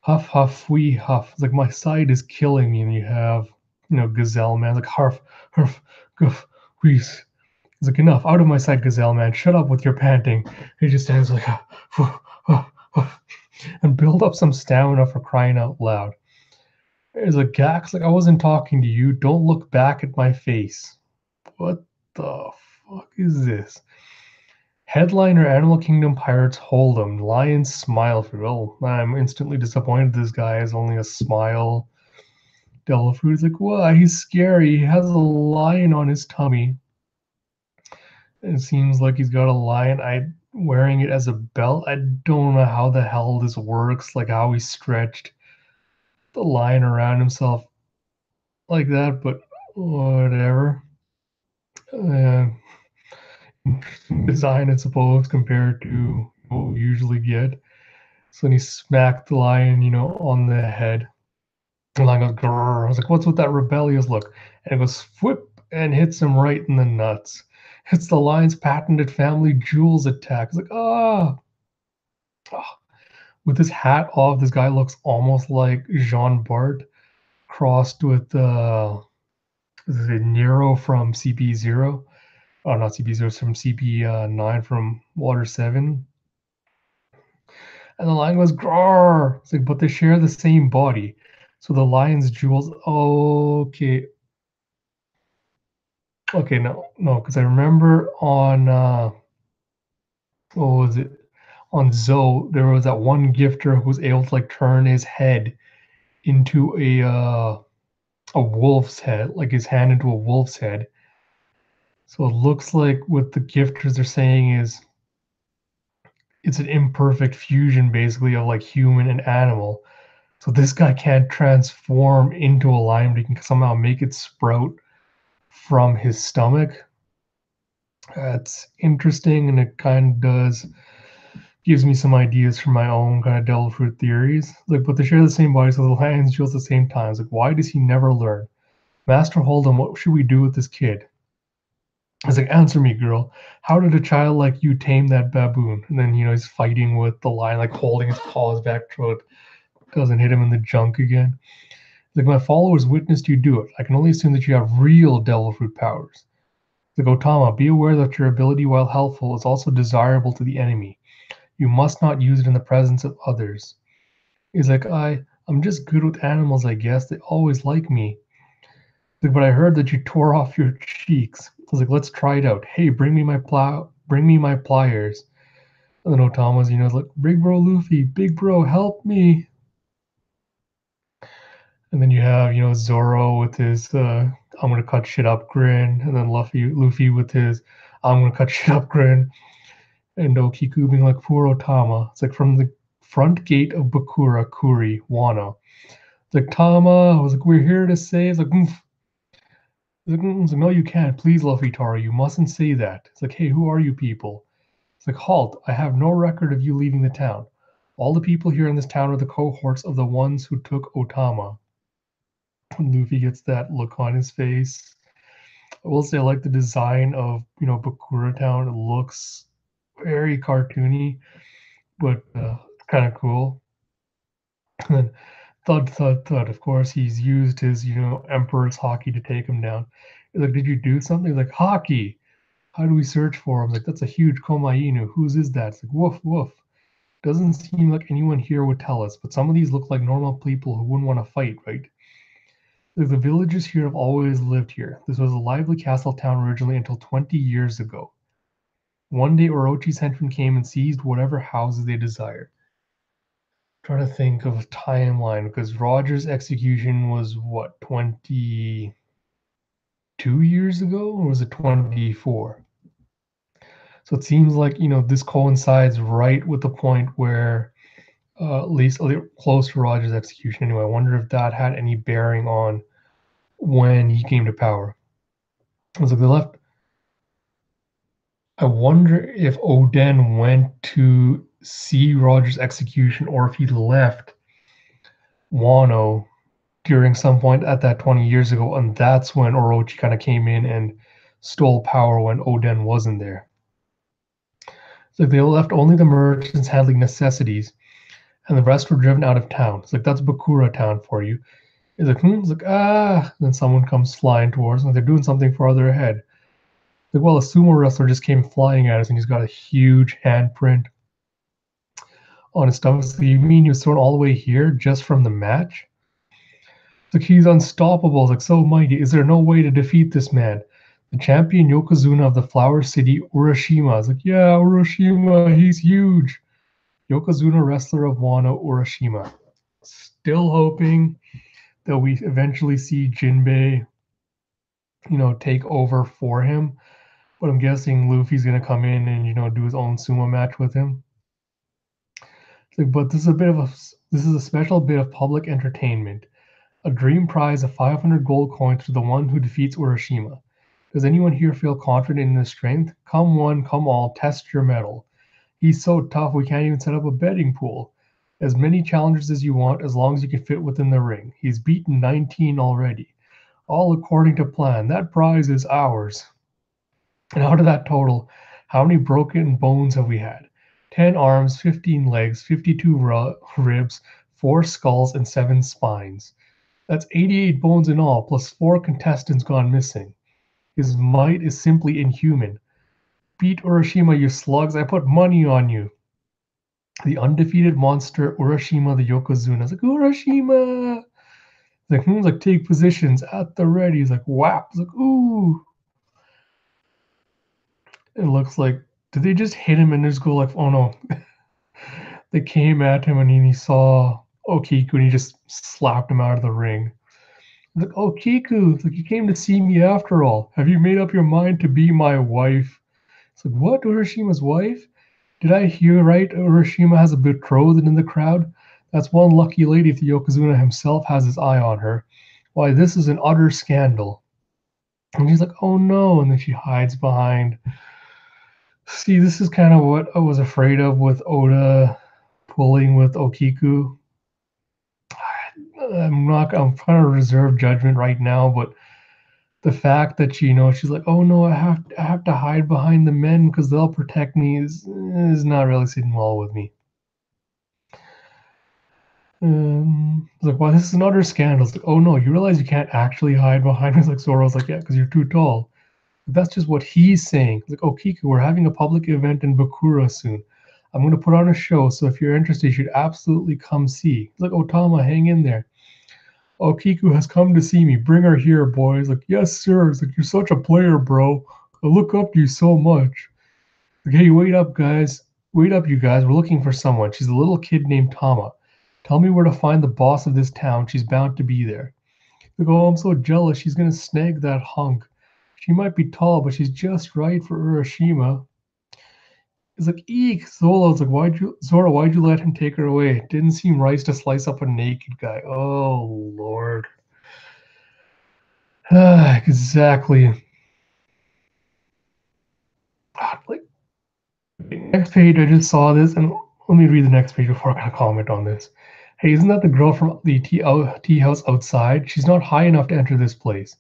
Huff, huff, fwee, huff. It's like, my side is killing me. And you have, gazelle man. Like, harf, harf, goof, wheeze. It's like, enough. Out of my sight, gazelle man. Shut up with your panting. He just stands like, and build up some stamina for crying out loud. There's a Gax, like, I wasn't talking to you. Don't look back at my face. What the fuck is this? Headliner Animal Kingdom Pirates Hold'em. Lions smile for well, I'm instantly disappointed this guy has only a smile. Devil Fruit's like, what? He's scary. He has a lion on his tummy. It seems like he's got a lion. I wearing it as a belt. I don't know how the hell this works, like how he stretched the lion around himself like that, but whatever. Uh, Design, I suppose, compared to what we usually get. So when he smacked the lion, on the head, the lion goes, grrr. I was like, what's with that rebellious look? And it goes, whip, and hits him right in the nuts. It's the lion's patented family jewels attack. It's like, ah. Oh. With his hat off, this guy looks almost like Jean Bart crossed with Nero from CP0. Oh, not CP0, from CP9 from Water 7. And the lion goes, Grrr! It's like, but they share the same body. So the lion's jewels. Okay. Okay, no, because I remember on, what was it? On Zoe, there was that one gifter who was able to, like, turn his head into a wolf's head, like his hand into a wolf's head. So it looks like what the gifters are saying is it's an imperfect fusion basically of like human and animal. So this guy can't transform into a lion, but he can somehow make it sprout from his stomach. That's interesting, and it kind of does gives me some ideas for my own kind of devil fruit theories. Like, but they share the same body, so the lions choose at the same time. It's like, why does he never learn? Master Hold'em, what should we do with this kid? I was like, answer me, girl. How did a child like you tame that baboon? And then, he's fighting with the lion, like holding his paws back so it doesn't hit him in the junk again. Like, my followers witnessed you do it. I can only assume that you have real devil fruit powers. Like, Otama, be aware that your ability, while helpful, is also desirable to the enemy. You must not use it in the presence of others. He's like, I'm just good with animals, I guess. They always like me. Like, but I heard that you tore off your cheeks. I was like, let's try it out. Hey, bring me my pliers. And then Otama's, like, big bro Luffy, big bro, help me. And then you have, Zoro with his I'm gonna cut shit up grin, and then Luffy with his I'm gonna cut shit up grin, and Okiku being like, poor Otama. It's like from the front gate of Bakura, Kuri, Wano. It's like, Tama, I was like, we're here to say, it's like, It's like, no, you can't. Please, Luffy Taro, you mustn't say that. It's like, hey, who are you people? It's like, halt, I have no record of you leaving the town. All the people here in this town are the cohorts of the ones who took Otama. When Luffy gets that look on his face, I will say I like the design of, Bakura Town. It looks very cartoony, but kind of cool. And then thud, thud, thud. Of course, he's used his, Emperor's Hockey to take him down. He's like, did you do something? He's like, hockey. How do we search for him? Like, that's a huge Komainu. Whose is that? It's like, woof, woof. Doesn't seem like anyone here would tell us, but some of these look like normal people who wouldn't want to fight, right? Like, the villagers here have always lived here. This was a lively castle town originally until 20 years ago. One day, Orochi's henchmen came and seized whatever houses they desired. Trying to think of a timeline, because Roger's execution was, what, 22 years ago? Or was it 24? So it seems like, this coincides right with the point where, at least close to Roger's execution anyway. I wonder if that had any bearing on when he came to power. I was like, they left. I wonder if Oden went to see Roger's execution or if he left Wano during some point at that 20 years ago, and that's when Orochi kind of came in and stole power when Oden wasn't there. So they left only the merchants handling necessities, and the rest were driven out of town. It's like, that's Bakura town for you. He's like, hmm? It's like, ah. And then someone comes flying towards them. They're doing something farther ahead. Like, well, a sumo wrestler just came flying at us, and he's got a huge handprint on his stomach. So you mean he was thrown all the way here just from the match? It's like, he's unstoppable. It's like, so mighty. Is there no way to defeat this man? The champion Yokozuna of the Flower City, Urashima. It's like, yeah, Urashima, he's huge. Yokozuna wrestler of Wano, Urashima. Still hoping that we eventually see Jinbei, take over for him. But I'm guessing Luffy's gonna come in and do his own sumo match with him. Like, but this is a special bit of public entertainment. A dream prize of 500 gold coins to the one who defeats Urashima. Does anyone here feel confident in his strength? Come one, come all, test your mettle. He's so tough we can't even set up a betting pool. As many challenges as you want, as long as you can fit within the ring. He's beaten 19 already. All according to plan. That prize is ours. And out of that total, how many broken bones have we had? 10 arms, 15 legs, 52 ribs, 4 skulls, and 7 spines. That's 88 bones in all, plus 4 contestants gone missing. His might is simply inhuman. Beat Urashima, you slugs. I put money on you. The undefeated monster, Urashima the Yokozuna. It's like, Urashima! It's like, take positions at the ready. He's like, whap. It's like, ooh. It looks like, did they just hit him and just go like, oh no. They came at him and he saw Okiku and he just slapped him out of the ring. He's like, Okiku, it's like, you came to see me after all. Have you made up your mind to be my wife? It's like, what? Urashima's wife? Did I hear right? Urashima has a betrothed in the crowd? That's one lucky lady if the Yokozuna himself has his eye on her. Why, this is an utter scandal. And she's like, oh no. And then she hides behind. See, this is kind of what I was afraid of with Oda pulling with Okiku. I'm trying to reserve judgment right now, but the fact that she's like, oh no, I have to hide behind the men because they'll protect me is not really sitting well with me. It's like, wow, this is another scandal. It's like, oh no, you realize you can't actually hide behind me? It's like Zoro's like, yeah, because you're too tall. But that's just what he's saying. It's like, oh Kiku, we're having a public event in Bakura soon. I'm going to put on a show, so if you're interested, you should absolutely come see. It's like, Otama, hang in there. Oh, Kiku has come to see me. Bring her here, boys. Like, yes, sir. It's like, you're such a player, bro. I look up to you so much. Like, hey, wait up, guys. Wait up, you guys. We're looking for someone. She's a little kid named Tama. Tell me where to find the boss of this town. She's bound to be there. Like, oh, I'm so jealous. She's going to snag that hunk. She might be tall, but she's just right for Urashima. It's like, eek. Zoro's like, why'd you let him take her away? It didn't seem right to slice up a naked guy. Oh, Lord. Exactly. Like, next page, I just saw this, and let me read the next page before I comment on this. Hey, isn't that the girl from the tea house outside? She's not high enough to enter this place.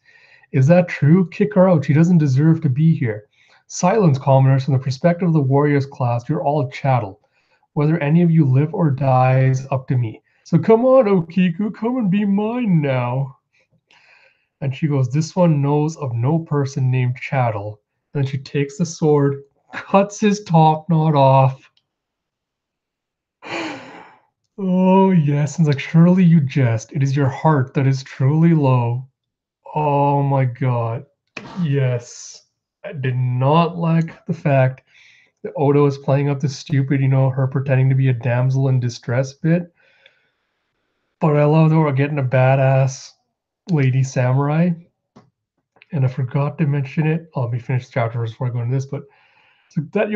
Is that true? Kick her out. She doesn't deserve to be here. Silence, commoners. From the perspective of the warriors class, you're all chattel. Whether any of you live or die is up to me. So come on, Okiku, come and be mine now. And she goes, this one knows of no person named Chattel. And then she takes the sword, cuts his top knot off. Oh, yes. And it's like, surely you jest. It is your heart that is truly low. Oh, my God. Yes. I did not like the fact that Oda is playing up the stupid, her pretending to be a damsel in distress bit. But I love that we're getting a badass lady samurai. And I forgot to mention it. Let me finish the chapter before I go into this, but it's like that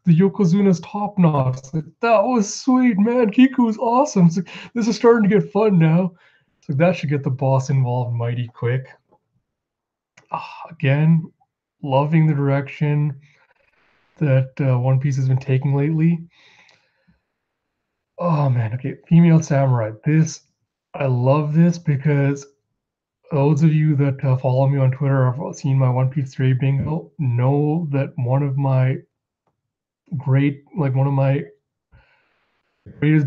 the Yokozuna's top knot. It's like, that was sweet, man. Kiku was awesome. It's like, this is starting to get fun now. It's like, that should get the boss involved mighty quick. Again, loving the direction that One Piece has been taking lately. Oh man, okay, female samurai. This I love this because those of you that follow me on Twitter or have seen my One Piece 3 bingo know that one of my greatest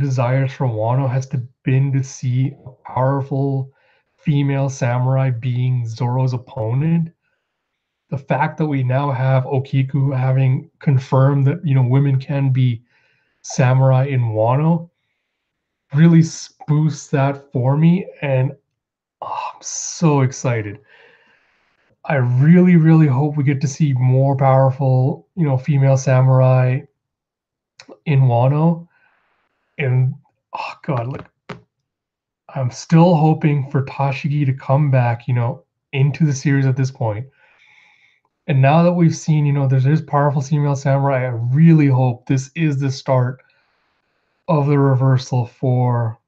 desires for Wano has to been to see a powerful female samurai being Zoro's opponent. The fact that we now have Okiku having confirmed that women can be samurai in Wano really boosts that for me, and I'm so excited. I really, really hope we get to see more powerful, female samurai in Wano. And oh god, like I'm still hoping for Tashigi to come back, into the series at this point. And now that we've seen, there's powerful female samurai, I really hope this is the start of the reversal for,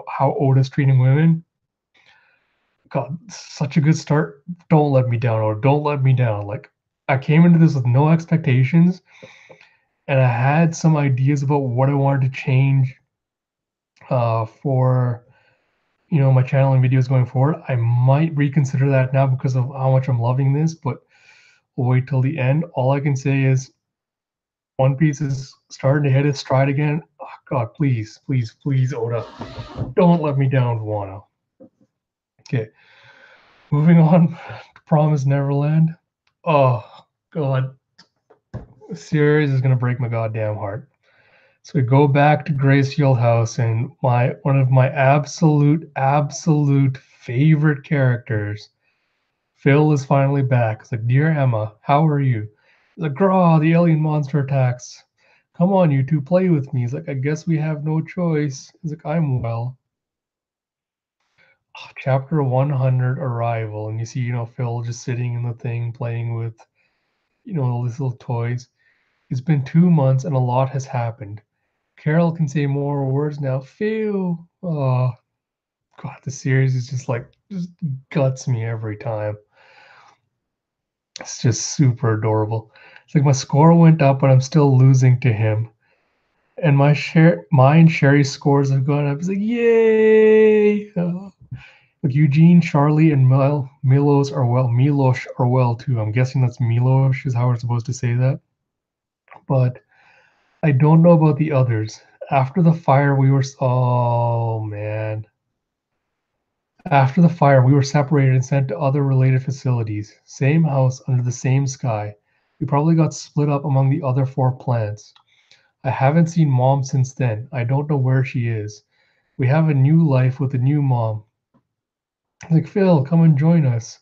how Oda's treating women. God, such a good start. Don't let me down, Oda. Don't let me down. Like, I came into this with no expectations, and I had some ideas about what I wanted to change for my channel and videos going forward. I might reconsider that now because of how much I'm loving this, but we'll wait till the end. All I can say is One Piece is starting to hit its stride again. Oh, God, please, please, please, Oda, don't let me down, Wano. Okay, moving on to Promise Neverland. Oh, God, the series is gonna break my goddamn heart. So we go back to Grace House, and one of my absolute favorite characters, Phil, is finally back. It's like, dear Emma, how are you? He's like, Graw, the alien monster attacks. Come on, you two, play with me. He's like, I guess we have no choice. He's like, I'm well. Chapter 100, Arrival, and you see, Phil just sitting in the thing playing with, all these little toys. It's been 2 months and a lot has happened. Carol can say more words now. Phil. Oh, God, the series is just guts me every time. It's just super adorable. It's like my score went up, but I'm still losing to him. And mine, Sherry's scores have gone up. It's like, yay! Like Eugene, Charlie, and Milosh are well too. I'm guessing that's Milosh is how we're supposed to say that. But I don't know about the others. After the fire, oh man. After the fire, we were separated and sent to other related facilities. Same house under the same sky. We probably got split up among the other 4 plants. I haven't seen Mom since then. I don't know where she is. We have a new life with a new mom. Like, Phil, come and join us.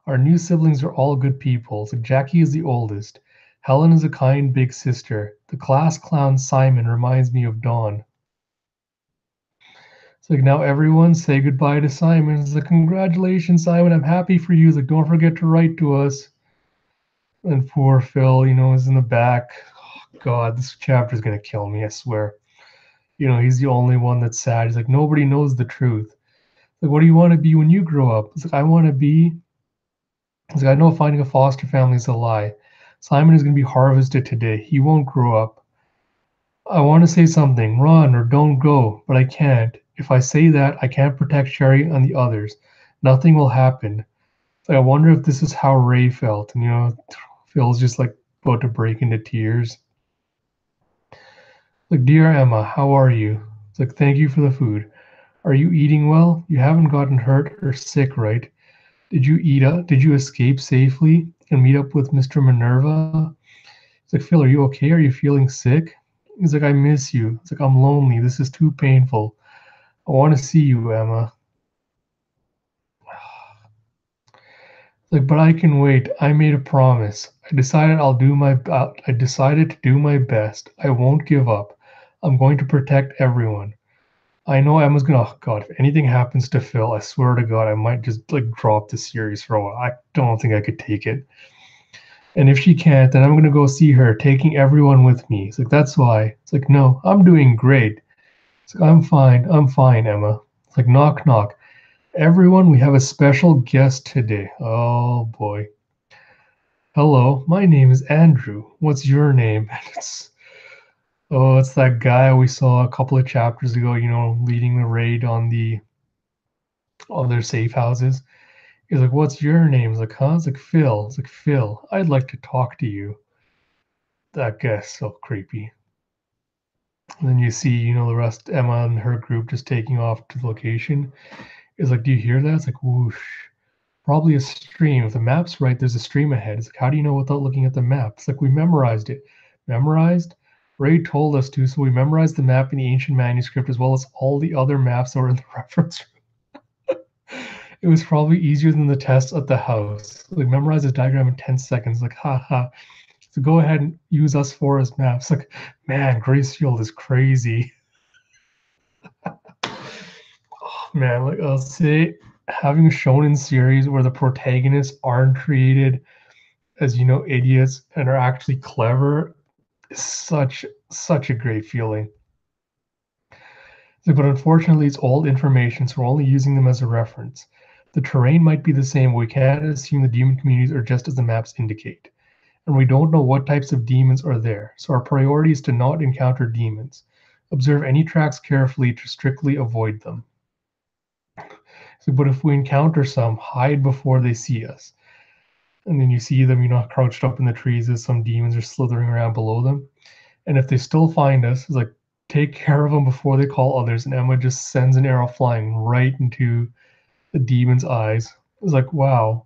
Our new siblings are all good people. So Jackie is the oldest. Helen is a kind big sister. The class clown Simon reminds me of Dawn. It's like, now everyone say goodbye to Simon. It's like, congratulations, Simon. I'm happy for you. It's like, don't forget to write to us. And poor Phil, is in the back. Oh, God, this chapter is going to kill me, I swear. He's the only one that's sad. He's like, nobody knows the truth. Like, what do you want to be when you grow up? It's like, I want to be. It's like, I know finding a foster family is a lie. Simon is going to be harvested today. He won't grow up. I want to say something, run or don't go, but I can't. If I say that, I can't protect Sherry and the others. Nothing will happen. So I wonder if this is how Ray felt. And, Phil's just like about to break into tears. Like, dear Emma, how are you? It's like, thank you for the food. Are you eating well? You haven't gotten hurt or sick, right? Did you eat up? Did you escape safely and meet up with Mr. Minerva? It's like, Phil, are you okay? Are you feeling sick? He's like, I miss you. It's like, I'm lonely. This is too painful. I want to see you, Emma. Like, but I can wait. I made a promise. I decided to do my best. I won't give up. I'm going to protect everyone. I know Emma's gonna. Oh God, if anything happens to Phil, I swear to God, I might just like drop the series for a while. I don't think I could take it. And if she can't, then I'm gonna go see her, taking everyone with me. It's like, that's why. It's like, no, I'm doing great. It's like, I'm fine, Emma. It's like, knock, knock. Everyone, we have a special guest today. Oh boy. Hello, my name is Andrew. What's your name? It's that guy we saw a couple of chapters ago, leading the raid on the all their safe houses. He's like, "What's your name?" He's like, "Huh?" It's like, "Phil." It's like, "Phil, I'd like to talk to you." That guy's so creepy. And then you see, the rest, Emma and her group just taking off to the location. It's like, "Do you hear that?" It's like, whoosh. Probably a stream. If the map's right, there's a stream ahead. It's like, how do you know without looking at the map? It's like, we memorized it. Memorized? Ray told us to, so we memorized the map in the ancient manuscript as well as all the other maps that were in the reference room. It was probably easier than the test at the house. Like, memorize this diagram in 10 seconds. Like, haha. So go ahead and use us for as maps. Like, man, Gracefield is crazy. Oh, man, like I'll say, having a shonen series where the protagonists aren't created as idiots and are actually clever is such a great feeling. But unfortunately, it's old information, so we're only using them as a reference. The terrain might be the same, but we can't assume the demon communities are just as the maps indicate. And we don't know what types of demons are there, so our priority is to not encounter demons. Observe any tracks carefully to strictly avoid them. So, but if we encounter some, hide before they see us. And then you see them, crouched up in the trees as some demons are slithering around below them. And if they still find us, it's like, take care of them before they call others. And Emma just sends an arrow flying right into the demon's eyes. It's like, wow.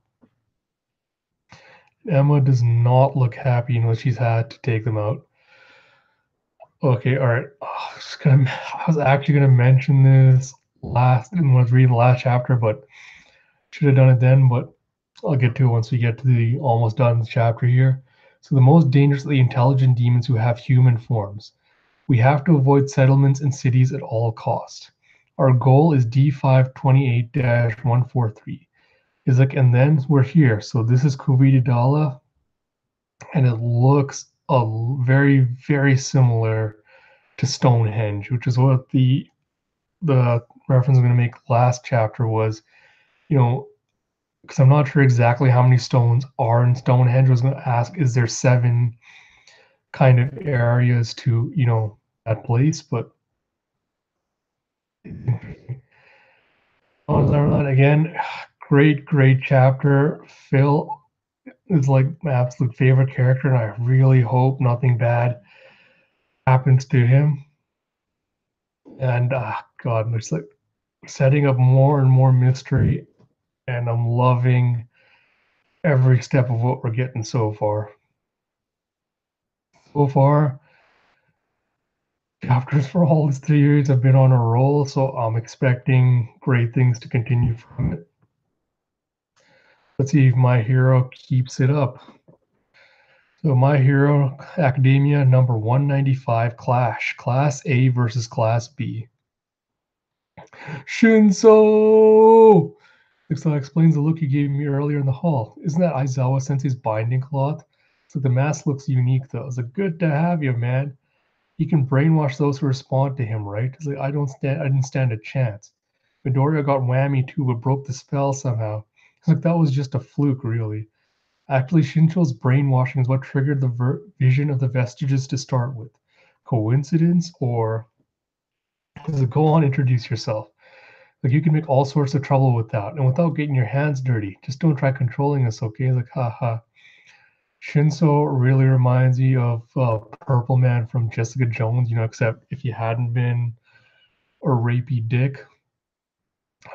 Emma does not look happy, she's had to take them out. Okay, all right. I was actually gonna mention this last when I was reading the last chapter, but should have done it then. But I'll get to it once we get to the almost done chapter here. So the most dangerously intelligent demons who have human forms. We have to avoid settlements and cities at all cost. Our goal is D528-143. Is like, and then we're here. So this is Kuvidala, and it looks very, very similar to Stonehenge, which is what the reference I'm going to make last chapter was, because I'm not sure exactly how many stones are in Stonehenge. I was going to ask, is there 7 kind of areas to, that place? But again, great chapter. Phil is like my absolute favorite character, and I really hope nothing bad happens to him. And God, it's like setting up more and more mystery, and I'm loving every step of what we're getting so far. So far, chapters for all this series have been on a roll, so I'm expecting great things to continue from it. Let's see if My Hero keeps it up. So My Hero Academia number 195 Clash. Class A versus Class B. Shinso! So that explains the look you gave me earlier in the hall. Isn't that Aizawa Sensei's binding cloth? So the mask looks unique though. It's like, good to have you, man. He can brainwash those who respond to him, right? It's like, I didn't stand a chance. Midoriya got whammy too, but broke the spell somehow. It's like that was just a fluke, really. Actually, Shincho's brainwashing is what triggered the vision of the vestiges to start with. Coincidence, or does it go on, introduce yourself? Like, you can make all sorts of trouble with that, and without getting your hands dirty. Just don't try controlling us, okay? Like, haha. Shinso really reminds me of Purple Man from Jessica Jones, except if you hadn't been a rapey dick.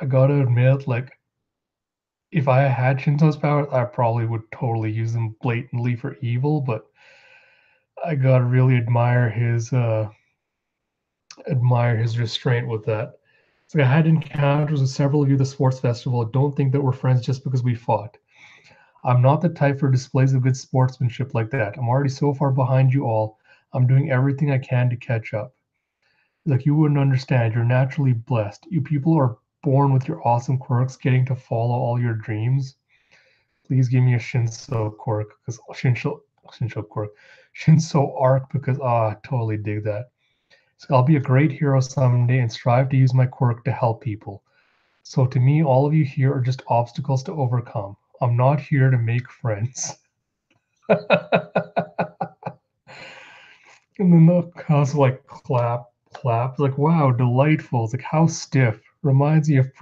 I gotta admit, like, if I had Shinso's powers, I probably would totally use them blatantly for evil, but I gotta really admire his restraint with that. It's like I had encounters with several of you at the sports festival. Don't think that we're friends just because we fought. I'm not the type for displays of good sportsmanship like that. I'm already so far behind you all. I'm doing everything I can to catch up. Like, you wouldn't understand. You're naturally blessed. You people are born with your awesome quirks, getting to follow all your dreams. Please give me a Shinso quirk, because Shinso quirk, Shinso arc, because I totally dig that. So I'll be a great hero someday and strive to use my quirk to help people. So to me, all of you here are just obstacles to overcome. I'm not here to make friends. And then the house like clap. Like, wow, delightful. It's like, how stiff. Reminds me of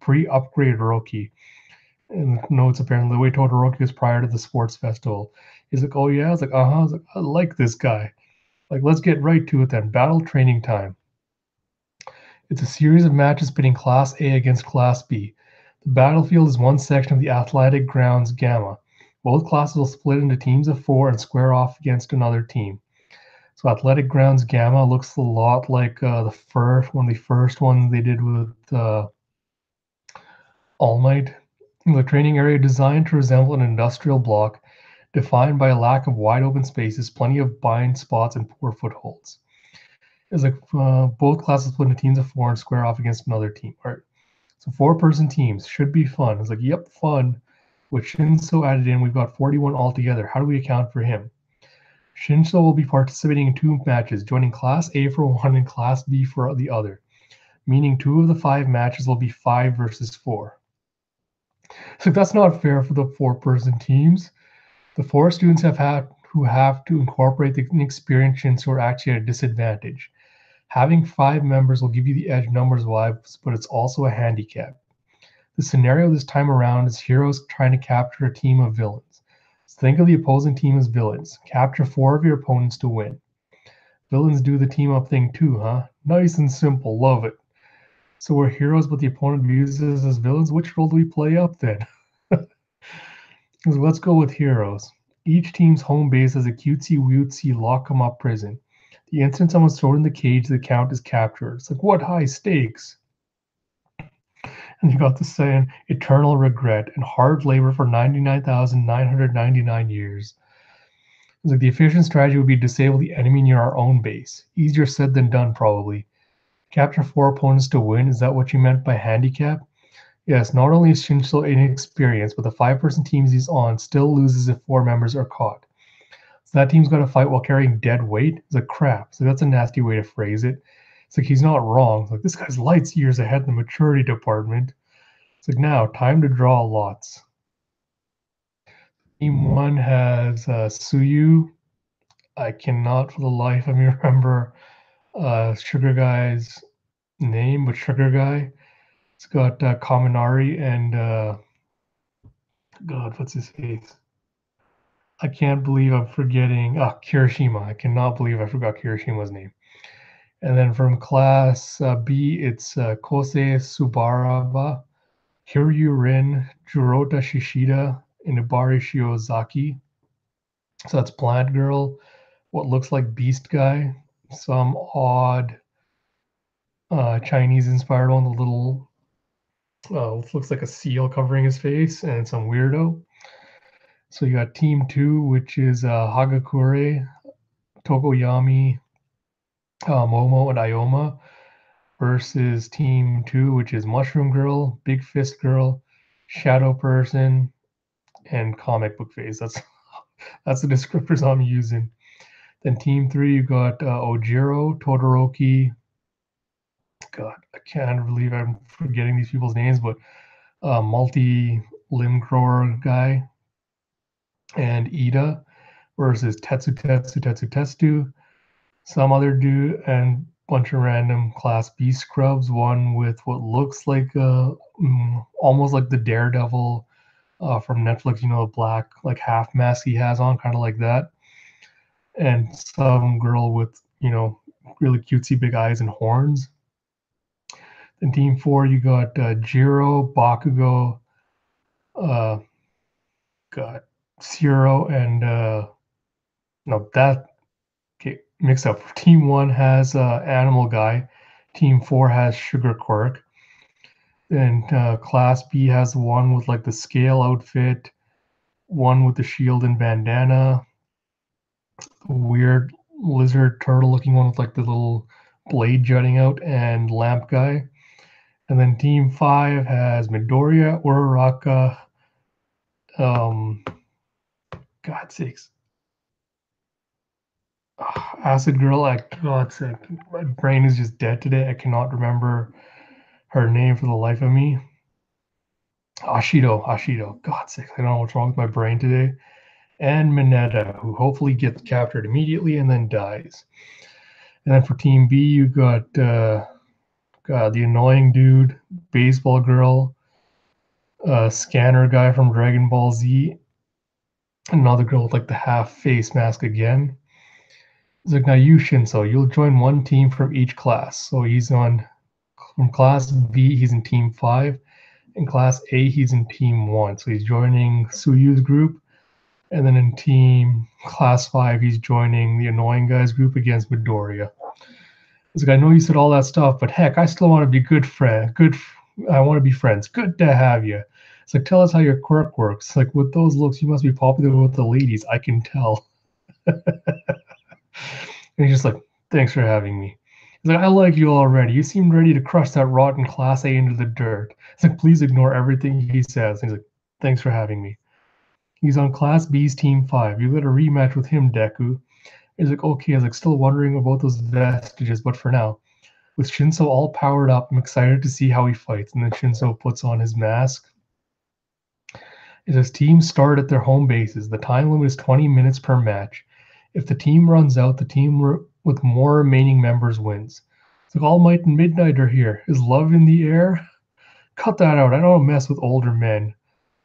pre-upgrade Roki. And the notes apparently the way Todoroki was prior to the sports festival. He's like, oh yeah? I was like, uh-huh. I was like, I like this guy. Like, let's get right to it then. Battle training time. It's a series of matches pitting Class A against Class B. The battlefield is one section of the athletic grounds Gamma. Both classes will split into teams of 4 and square off against another team. So athletic grounds Gamma looks a lot like the first one they did with All Might. The training area designed to resemble an industrial block, defined by a lack of wide open spaces, plenty of blind spots, and poor footholds. It's like both classes split into teams of 4 and square off against another team. All right. So 4-person teams should be fun. It's like, yep, fun. With Shinso added in, we've got 41 altogether. How do we account for him? Shinso will be participating in 2 matches, joining Class A for one and Class B for the other, meaning 2 of the 5 matches will be 5 versus 4. So that's not fair for the 4-person teams. The 4 students who have to incorporate the inexperienced Shinso are actually at a disadvantage. Having 5 members will give you the edge numbers-wise, but it's also a handicap. The scenario this time around is heroes trying to capture a team of villains. So think of the opposing team as villains. Capture 4 of your opponents to win. Villains do the team-up thing too, huh? Nice and simple, love it. So we're heroes, but the opponent views us as villains. Which role do we play up then? So let's go with heroes. Each team's home base is a cutesy-wootsy lock-em-up prison. The instant someone's thrown in the cage, the count is captured. It's like, what high stakes? And you got the saying, eternal regret and hard labor for 99,999 years. It's like the efficient strategy would be to disable the enemy near our own base. Easier said than done, probably. Capture 4 opponents to win. Is that what you meant by handicap? Yes, not only is Shinso inexperienced, but the 5-person teams he's on still loses if 4 members are caught. So that team's got to fight while carrying dead weight? It's like crap. So that's a nasty way to phrase it. It's like he's not wrong. It's like this guy's lights years ahead in the maturity department. It's like now, time to draw lots. Team 1 has Suyu. I cannot for the life of me remember Sugar Guy's name, but Sugar Guy. It's got Kaminari and God, what's his face? I can't believe I'm forgetting. Kirishima. I cannot believe I forgot Kirishima's name. And then from Class B, it's Kosei Subaraba, Hiryu Rin, Jurota Shishida, and Ibari Shiozaki. So that's Plant Girl, what looks like Beast Guy, some odd Chinese-inspired one, the little looks like a seal covering his face, and some weirdo. So you got Team 2, which is Hagakure, Tokoyami, Momo, and Ioma, versus Team 2, which is Mushroom Girl, Big Fist Girl, Shadow Person, and Comic Book Face. That's the descriptors I'm using. Then Team 3, you got Ojiro, Todoroki. God, I can't believe I'm forgetting these people's names, but multi-limb grower guy, and Ida versus Tetsu, some other dude, and bunch of random Class B scrubs. One with what looks like almost like the Daredevil from Netflix, you know, the black like half mask he has on, kind of like that, and some girl with, you know, really cutesy big eyes and horns. Then Team 4, you got Jiro, Bakugo, got Zero, and no, that okay, mixed up. Team 1 has Animal Guy. Team 4 has Sugar Quirk. And Class B has one with like the scale outfit, one with the shield and bandana, weird lizard turtle looking one with like the little blade jutting out, and Lamp Guy. And then Team 5 has Midoriya, Uraraka, God sakes, Acid Girl. God's sake, my brain is just dead today. I cannot remember her name for the life of me. Ashido. God's sake, I don't know what's wrong with my brain today. And Mineta, who hopefully gets captured immediately and then dies. And then for Team B, you got the annoying dude, Baseball Girl, Scanner guy from Dragon Ball Z, another girl with like the half face mask again. He's like, now you Shinso, you'll join one team from each class. So he's on from class B, he's in team 5. In class A, he's in team 1. So he's joining Suyu's group. And then in team class 5, he's joining the annoying guys group against Midoriya. He's like, I know you said all that stuff, but heck, I still want to be good friend. I want to be friends. Good to have you. It's like, tell us how your quirk works. Like, with those looks, you must be popular with the ladies. I can tell. And he's just like, thanks for having me. He's like, I like you already. You seem ready to crush that rotten Class A into the dirt. It's like, please ignore everything he says. And he's like, thanks for having me. He's on Class B's Team 5. You got a rematch with him, Deku. He's like, okay. I was like, still wondering about those vestiges, but for now. With Shinso all powered up, I'm excited to see how he fights. And then Shinso puts on his mask. It says teams start at their home bases. The time limit is 20 minutes per match. If the team runs out, the team with more remaining members wins. It's like All Might and Midnight are here. Is love in the air? Cut that out. I don't mess with older men.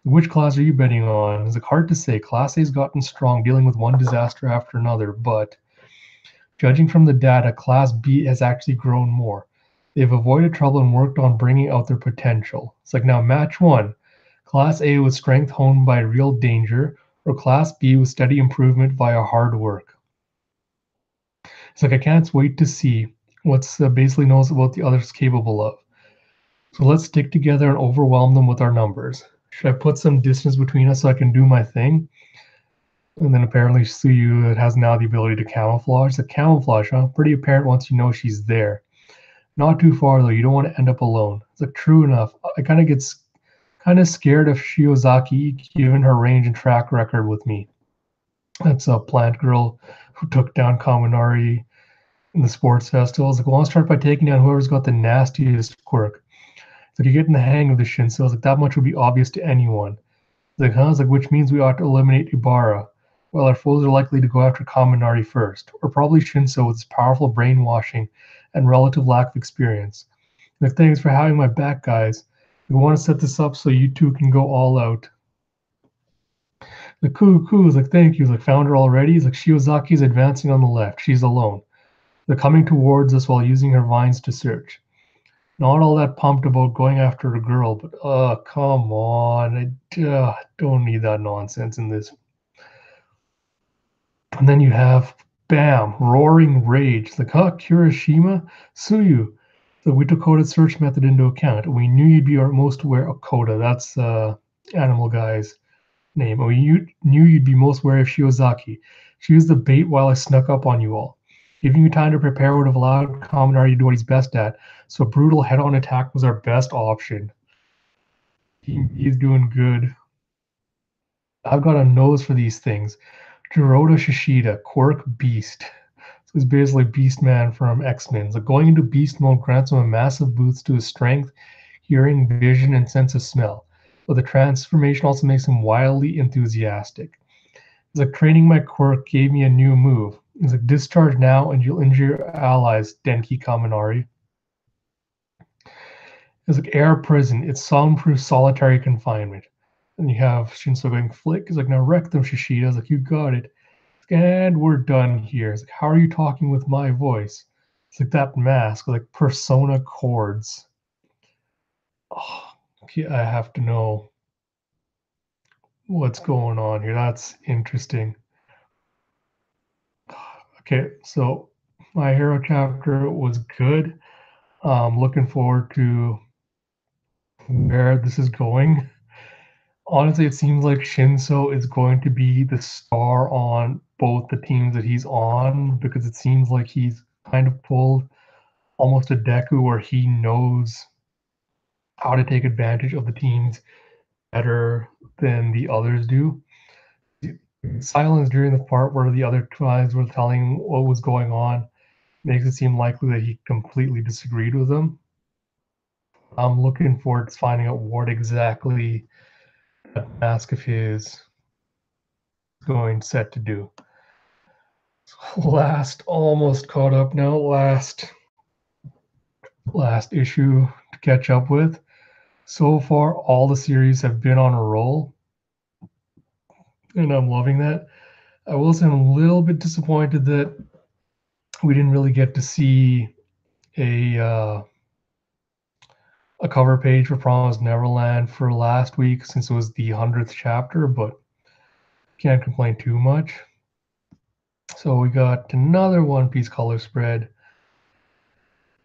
Which class are you betting on? It's like hard to say. Class A's gotten strong, dealing with one disaster after another, but judging from the data, Class B has actually grown more. They've avoided trouble and worked on bringing out their potential. It's like now match 1. Class A with strength honed by real danger, or Class B with steady improvement via hard work. It's like I can't wait to see what's basically knows about the others capable of. So let's stick together and overwhelm them with our numbers. Should I put some distance between us so I can do my thing? And then apparently Suyu has now the ability to camouflage. The camouflage, huh? Pretty apparent once you know she's there. Not too far though. You don't want to end up alone. It's like true enough. I kind of get scared of Shiozaki given her range and track record with me. That's a plant girl who took down Kaminari in the sports festivals. Like, well, I'll start by taking down whoever's got the nastiest quirk. So you get in the hang of the Shinso. Like that much would be obvious to anyone. Like, huh? It's like, which means we ought to eliminate Ibarra. Well, our foes are likely to go after Kaminari first, or probably Shinso with his powerful brainwashing and relative lack of experience. Like, thanks for having my back, guys. We want to set this up so you two can go all out. The cool is like, thank you. He's like, found her already. He's like, Shiozaki's advancing on the left. She's alone. They're coming towards us while using her vines to search. Not all that pumped about going after a girl, but come on. I don't need that nonsense in this. And then you have, bam, Roaring Rage. It's like, huh, Kirishima? Suyu. So we took Koda's search method into account. We knew you'd be our most aware of Koda. That's Animal Guy's name. We knew you'd be most wary of Shiozaki. She was the bait while I snuck up on you all. Giving you time to prepare would have allowed Kaminari to do what he's best at, so a brutal head-on attack was our best option. He's doing good. I've got a nose for these things. Jiroda Shishida, Quirk Beast. So he's basically Beast Man from X-Men. So going into Beast mode grants him a massive boost to his strength, hearing, vision, and sense of smell. But the transformation also makes him wildly enthusiastic. It's like training my quirk gave me a new move. It's like discharge now and you'll injure your allies, Denki Kaminari. It's like air prison. It's soundproof solitary confinement. And you have Shinso going flick. It's like, now wreck them, Shishida. It's like, you got it. And we're done here. It's like, how are you talking with my voice? It's like that mask, like persona chords. Oh, okay, I have to know what's going on here. That's interesting. Okay, so My Hero chapter was good. Looking forward to where this is going. Honestly, it seems like Shinso is going to be the star on both the teams that he's on, because it seems like he's kind of pulled almost a Deku where he knows how to take advantage of the teams better than the others do. Silence during the part where the other guys were telling what was going on makes it seem likely that he completely disagreed with them. I'm looking forward to finding out what exactly that mask of his is going set to do. Last, almost caught up now. Last issue to catch up with. So far, all the series have been on a roll, and I'm loving that. I will say I'm a little bit disappointed that we didn't really get to see a uh, a cover page for Promised Neverland for last week since it was the 100th chapter, but can't complain too much. So we got another One Piece color spread.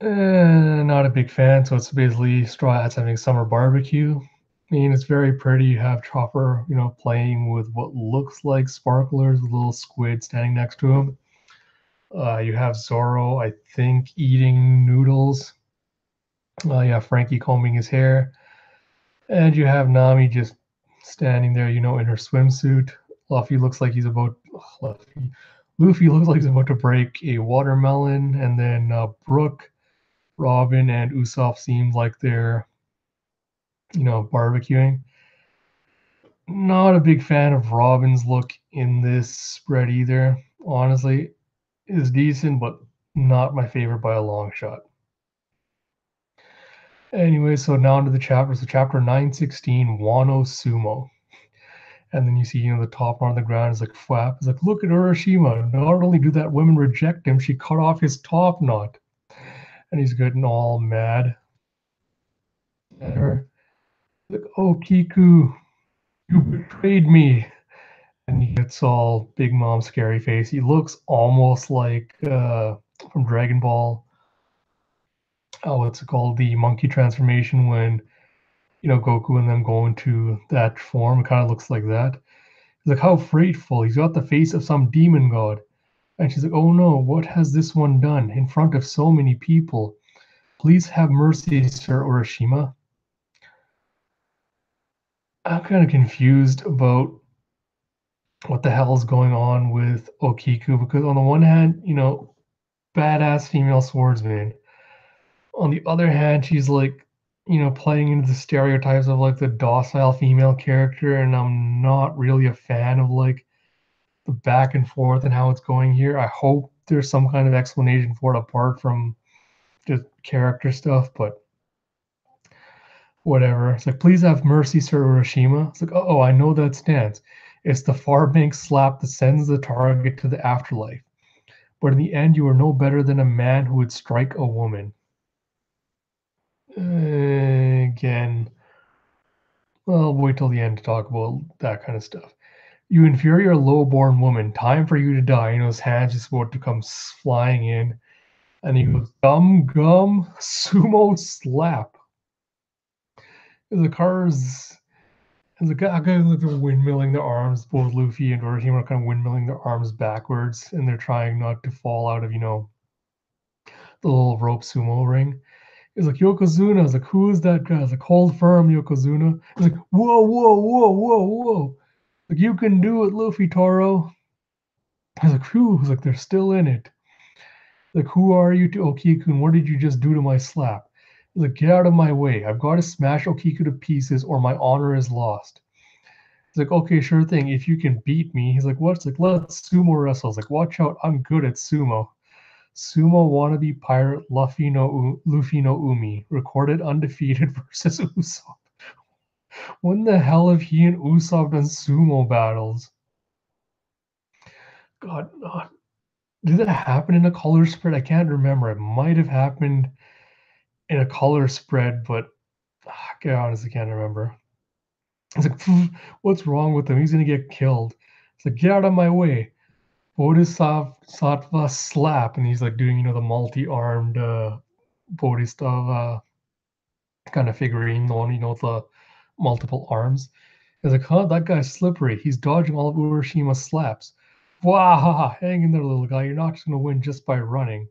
Not a big fan, so it's basically Straw Hats having summer barbecue. I mean, it's very pretty. You have Chopper, playing with what looks like sparklers, with a little squid standing next to him. You have Zoro, I think, eating noodles. You have Frankie combing his hair. And you have Nami just standing there, in her swimsuit. Luffy looks like he's about. Luffy looks like he's about to break a watermelon. And then Brooke, Robin, and Usopp seem like they're, barbecuing. Not a big fan of Robin's look in this spread either. Honestly, is decent, but not my favorite by a long shot. Anyway, so now into the chapter. So chapter 916, Wano Sumo. And then you see, the top part of the ground is like flap. It's like, look at Urashima. Not only do that women reject him, she cut off his top knot. And he's getting all mad at her. Like, oh, Kiku, you betrayed me. And he gets all Big Mom scary face. He looks almost like from Dragon Ball. Oh, what's it called? The monkey transformation when, Goku and them go into that form. It kind of looks like that. He's like, how frightful. He's got the face of some demon god. And she's like, oh no, what has this one done in front of so many people? Please have mercy, Sir Urashima. I'm kind of confused about what the hell is going on with Okiku because, on the one hand, badass female swordsman. On the other hand, she's like, playing into the stereotypes of like the docile female character, and I'm not really a fan of like the back and forth and how it's going here. I hope there's some kind of explanation for it apart from just character stuff, but whatever. It's like, please have mercy, Sir Urashima. It's like, oh, I know that stance. It's the far bank slap that sends the target to the afterlife. But in the end, you are no better than a man who would strike a woman. Again, well, wait till the end to talk about that kind of stuff. You inferior low-born woman, time for you to die. His hands just about to come flying in. And he goes, gum, gum, sumo slap. The cars, and the guy like they're windmilling their arms. Both Luffy and Orochimaru are kind of windmilling their arms backwards, and they're trying not to fall out of, the little rope sumo ring. He's like, Yokozuna. I was like, who is that guy? I was like, hold firm, Yokozuna. He's like, whoa, whoa, whoa, whoa, whoa. Like, you can do it, Luffy Toro. I was like, whew. I was like, they're still in it. Like, who are you to Okiku, and what did you just do to my slap? He's like, get out of my way. I've got to smash Okiku to pieces or my honor is lost. He's like, okay, sure thing. If you can beat me. He's like, what? It's like, let's sumo wrestle. I was like, watch out. I'm good at sumo. Sumo wannabe pirate Luffy no Umi. Recorded undefeated versus Usopp. When the hell have he and Usopp done sumo battles? God, did that happen in a color spread? I can't remember. It might have happened in a color spread, but I honestly can't remember. It's like, what's wrong with him? He's gonna get killed. It's like, get out of my way. Bodhisattva slap, and he's like doing, the multi-armed Bodhisattva kind of figurine, the one, with the multiple arms. He's like, huh, that guy's slippery. He's dodging all of Urashima's slaps. Wow, hang in there, little guy. You're not just gonna win just by running.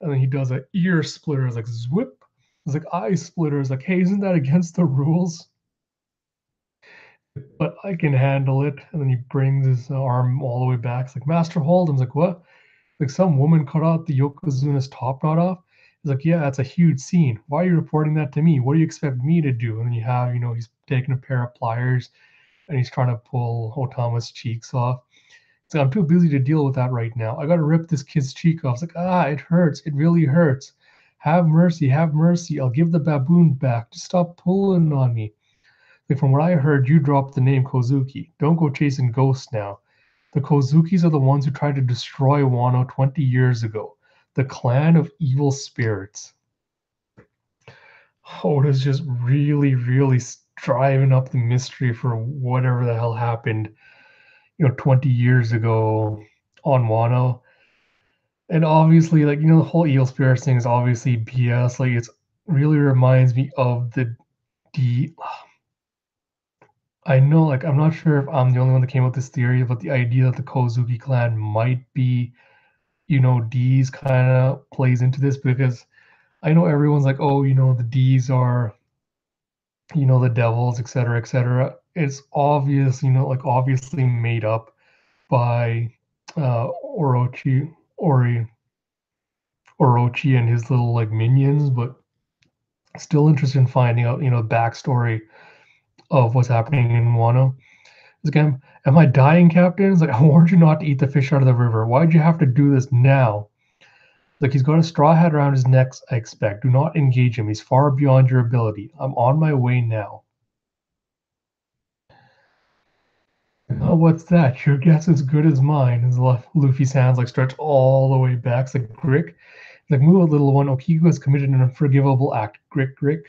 And then he does an ear splitter. It's like, zwip. It's like eye splitter. It's like, hey, isn't that against the rules? But I can handle it. And then he brings his arm all the way back. It's like, Master Hold'em's like, what? Like, some woman cut out the Yokozuna's top knot off. He's like, yeah, that's a huge scene. Why are you reporting that to me? What do you expect me to do? And then you have, he's taking a pair of pliers and he's trying to pull Otama's cheeks off. It's like, I'm too busy to deal with that right now. I got to rip this kid's cheek off. It's like, it hurts. It really hurts. have mercy, I'll give the baboon back. Just stop pulling on me. Like from what I heard, you dropped the name Kozuki. Don't go chasing ghosts now. The Kozukis are the ones who tried to destroy Wano 20 years ago. The clan of evil spirits. Oda's just really driving up the mystery for whatever the hell happened, 20 years ago on Wano. And obviously, like, the whole evil spirits thing is obviously BS. Like, it's really reminds me of the D. I know, like, I'm not sure if I'm the only one that came up with this theory, but the idea that the Kozuki clan might be, D's kind of plays into this because I know everyone's like, oh, the D's are, the devils, etc., etc. It's obvious, like obviously made up by Orochi and his little like minions, but still interested in finding out, backstory of what's happening in Wano. Again, am I dying, Captain? It's like, I warned you not to eat the fish out of the river. Why'd you have to do this now? Like, he's got a straw hat around his neck, I expect. Do not engage him. He's far beyond your ability. I'm on my way now. Oh, what's that? Your guess is good as mine. As Luffy's hands like stretch all the way back. It's like, Grick, like, move a little one. Okiku has committed an unforgivable act. Grick, Grick.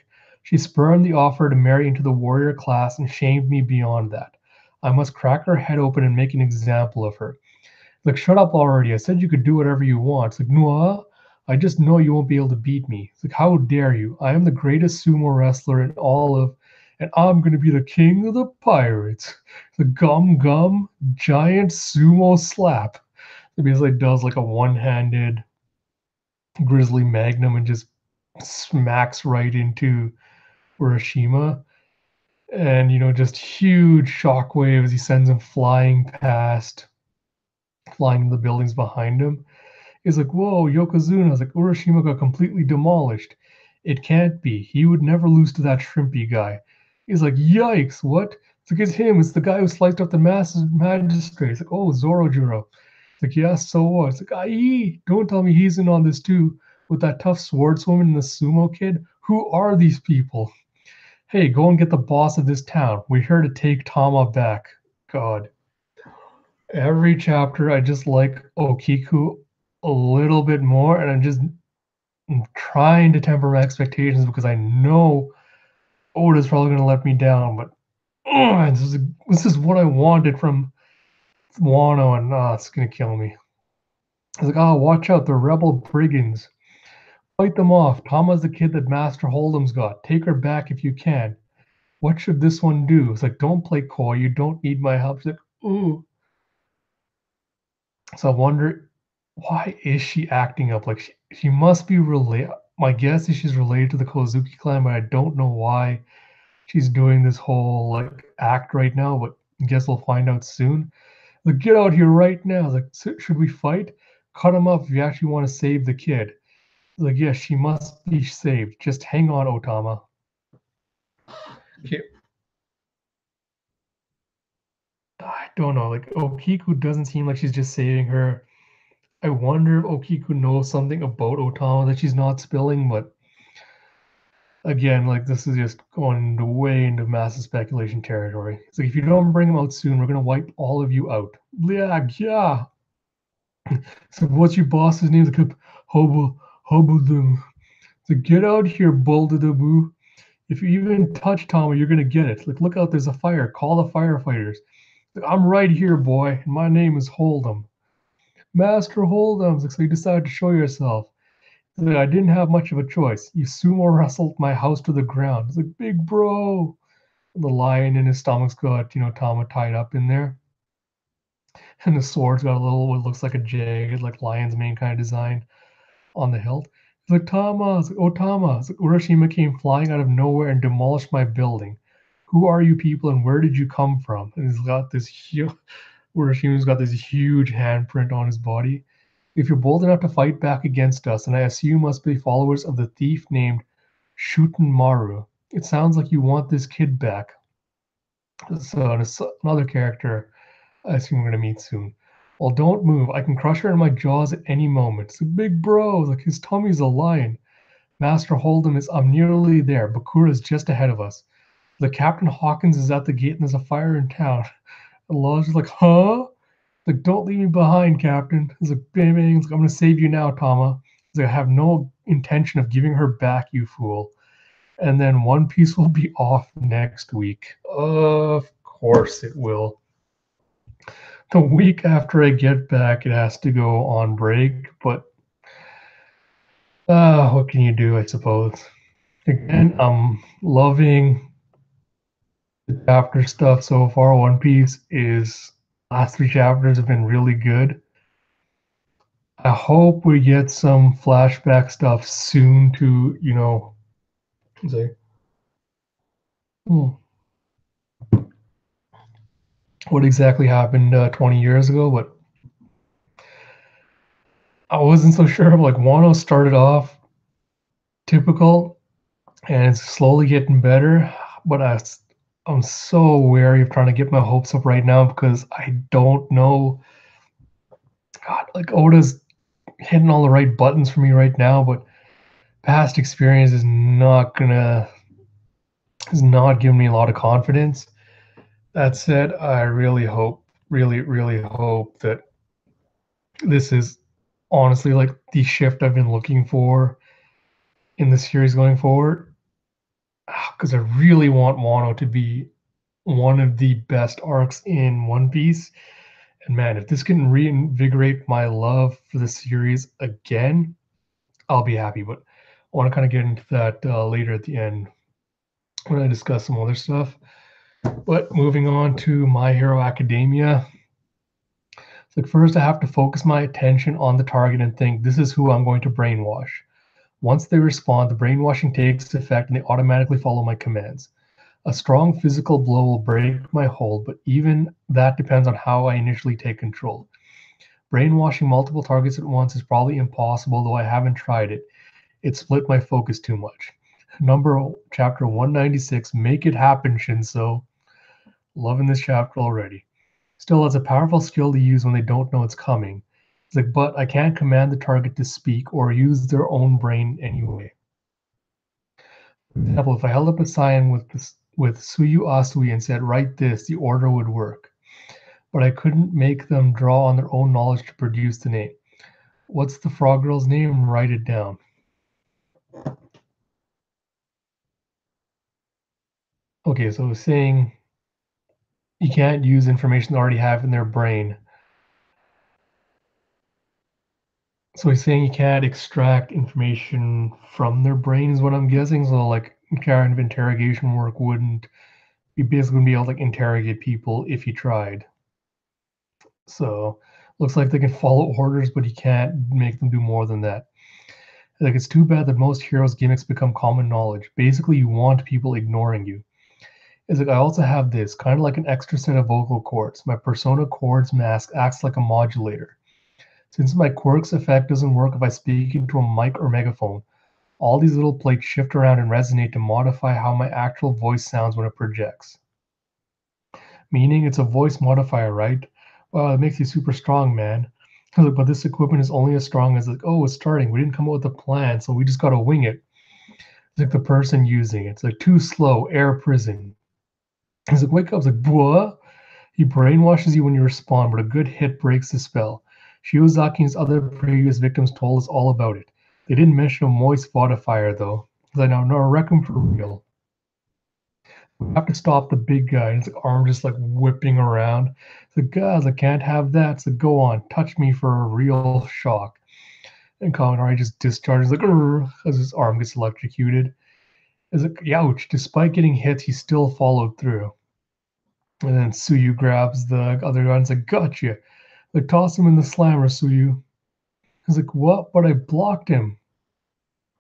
She spurned the offer to marry into the warrior class and shamed me beyond that. I must crack her head open and make an example of her. Like, shut up already. I said you could do whatever you want. It's like, no, I just know you won't be able to beat me. It's like, how dare you? I am the greatest sumo wrestler in all of, and I'm going to be the king of the pirates. The gum gum giant sumo slap. It basically does like a one-handed grizzly magnum and just smacks right into Urashima. And, just huge shockwaves. He sends him flying into the buildings behind him. He's like, whoa, Yokozuna. I was like, Urashima got completely demolished. It can't be. He would never lose to that shrimpy guy. He's like, yikes, what? It's like, it's him. It's the guy who sliced up the magistrate. It's like, oh, Zorojuro. It's like, yeah, so what? It's like, aye, don't tell me he's in on this too with that tough swordswoman and the sumo kid. Who are these people? Hey, go and get the boss of this town. We're here to take Tama back. God. Every chapter, I just like Okiku a little bit more, and I'm trying to temper my expectations because I know Oda's probably going to let me down. But this is what I wanted from Wano, and it's going to kill me. I was like, oh, watch out, the rebel brigands. Fight them off. Tama's the kid that Master Hold'em's got. Take her back if you can. What should this one do? It's like, don't play coy. You don't need my help. She's like, ooh. So I wonder, why is she acting up? Like, she must be related. My guess is she's related to the Kozuki clan, but I don't know why she's doing this whole like act right now. But I guess we'll find out soon. Like, get out here right now. Like, should we fight? Cut him up if you actually want to save the kid. Like, yes, she must be saved. Just hang on, Otama. Okay. I don't know. Like, Okiku doesn't seem like she's just saving her. I wonder if Okiku knows something about Otama that she's not spilling, but again, like, this is just going way into massive speculation territory. It's like, if you don't bring him out soon, we're gonna wipe all of you out. Yeah. So what's your boss's name? Like, Hobodum. So get out here, Boldadabu. If you even touch Tama, you're gonna get it. Like, look out, there's a fire. Call the firefighters. Like, I'm right here, boy, and my name is Hold'em. Master Hold'em. Like, so you decided to show yourself. Like, I didn't have much of a choice. You sumo wrestled my house to the ground. It's like, big bro. And the lion in his stomach's got, Tama tied up in there. And the sword's got a little, what looks like a jagged, like lion's mane kind of design on the hilt. It's like, Tama. It's like, oh, Tama. It's like, Urashima came flying out of nowhere and demolished my building. Who are you people and where did you come from? And he's got this huge, Urashima's got this huge handprint on his body. If you're bold enough to fight back against us, and I assume you must be followers of the thief named Shuten Maru, it sounds like you want this kid back. So another character I assume we're going to meet soon. Well, don't move. I can crush her in my jaws at any moment. It's a big bro. Like, his tummy's a lion. Master Hold'em is I'm nearly there. Bakura's just ahead of us. The Captain Hawkins is at the gate and there's a fire in town. And Law's just like, huh? Like, don't leave me behind, Captain. He's like, bang, bang. He's like, I'm gonna save you now, Tama. He's like, I have no intention of giving her back, you fool. And then One Piece will be off next week. Of course it will. The week after I get back, it has to go on break, but what can you do, I suppose? Again, I'm loving the chapter stuff so far. One Piece is last three chapters have been really good. I hope we get some flashback stuff soon to, say, hmm, what exactly happened 20 years ago, but I wasn't so sure. Like, Wano started off typical and it's slowly getting better, but I'm so wary of trying to get my hopes up right now because I don't know. God, like Oda's hitting all the right buttons for me right now, but past experience is not giving me a lot of confidence. That said, I really hope, really, really hope that this is honestly like the shift I've been looking for in the series going forward. Because I really want Wano to be one of the best arcs in One Piece. And man, if this can reinvigorate my love for the series again, I'll be happy. But I want to kind of get into that later at the end when I discuss some other stuff. But moving on to My Hero Academia. It's like first I have to focus my attention on the target and think this is who I'm going to brainwash. Once they respond, the brainwashing takes effect and they automatically follow my commands. A strong physical blow will break my hold, but even that depends on how I initially take control. Brainwashing multiple targets at once is probably impossible, though I haven't tried it. It split my focus too much. Chapter 196, Make It Happen, Shinso. Loving this chapter already. Still, it's a powerful skill to use when they don't know it's coming. It's like, but I can't command the target to speak or use their own brain anyway. For example, if I held up a sign with Suyu Asui and said, write this, the order would work. But I couldn't make them draw on their own knowledge to produce the name. What's the frog girl's name? Write it down. Okay, so it's saying you can't use information they already have in their brain. So he's saying you can't extract information from their brain, is what I'm guessing. So like kind of interrogation work wouldn't be basically be able to like interrogate people if you tried. So looks like they can follow orders, but you can't make them do more than that. Like it's too bad that most heroes' gimmicks become common knowledge. Basically, you want people ignoring you. It's like I also have this kind of like an extra set of vocal cords. My persona chords mask acts like a modulator. Since my quirk's effect doesn't work if I speak into a mic or megaphone, all these little plates shift around and resonate to modify how my actual voice sounds when it projects. Meaning it's a voice modifier, right? Well, it makes you super strong, man. But this equipment is only as strong as like, oh, it's starting. We didn't come up with a plan, so we just gotta wing it. It's like the person using it. It's like too slow, air prison. He's like, wake up. It's like, what? He brainwashes you when you respond, but a good hit breaks the spell. Shiozaki's other previous victims told us all about it. They didn't mention a moist modifier, though. I now reckon for real. We have to stop the big guy. And his arm just like whipping around. It's like, guys, I can't have that. So go on, touch me for a real shock. And Kaminari just discharges like as his arm gets electrocuted. It's like, ouch. Despite getting hit, he still followed through. And then Suyu grabs the other guy and like, gotcha. Like, toss him in the slammer, Suyu. He's like, what? But I blocked him.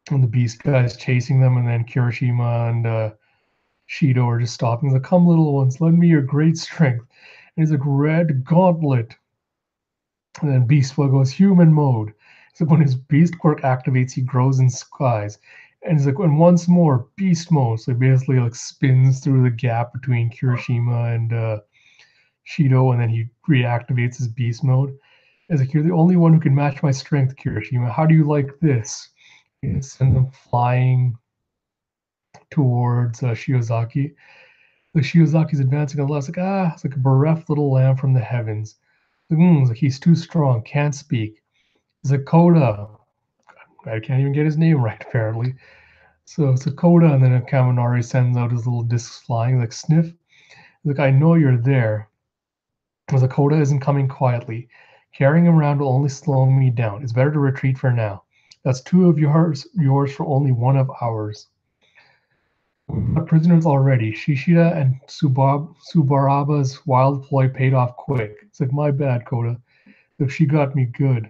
And the beast guy's chasing them, and then Kirishima and Shido are just stopping. He's like, come, little ones, lend me your great strength. And he's like, red gauntlet. And then Beast Boy goes, human mode. So when his beast quirk activates, he grows in skies. And he's like, and once more, beast mode. So he basically like spins through the gap between Kirishima and Shido, and then he reactivates his beast mode. He's like, you're the only one who can match my strength, Kirishima. How do you like this? and send them flying towards Shiozaki. The Shiozaki's advancing on the left. It's like, it's like a bereft little lamb from the heavens. It's like he's too strong, can't speak. It's like Coda. I can't even get his name right, apparently. So it's a Coda, and then a Kaminari sends out his little discs flying, like, sniff. Like, I know you're there. The Coda isn't coming quietly. Carrying him around will only slow me down. It's better to retreat for now. That's two of yours for only one of ours. We've got prisoners already. Shishida and Subaraba's wild ploy paid off quick. It's like, my bad, Coda. If she got me good.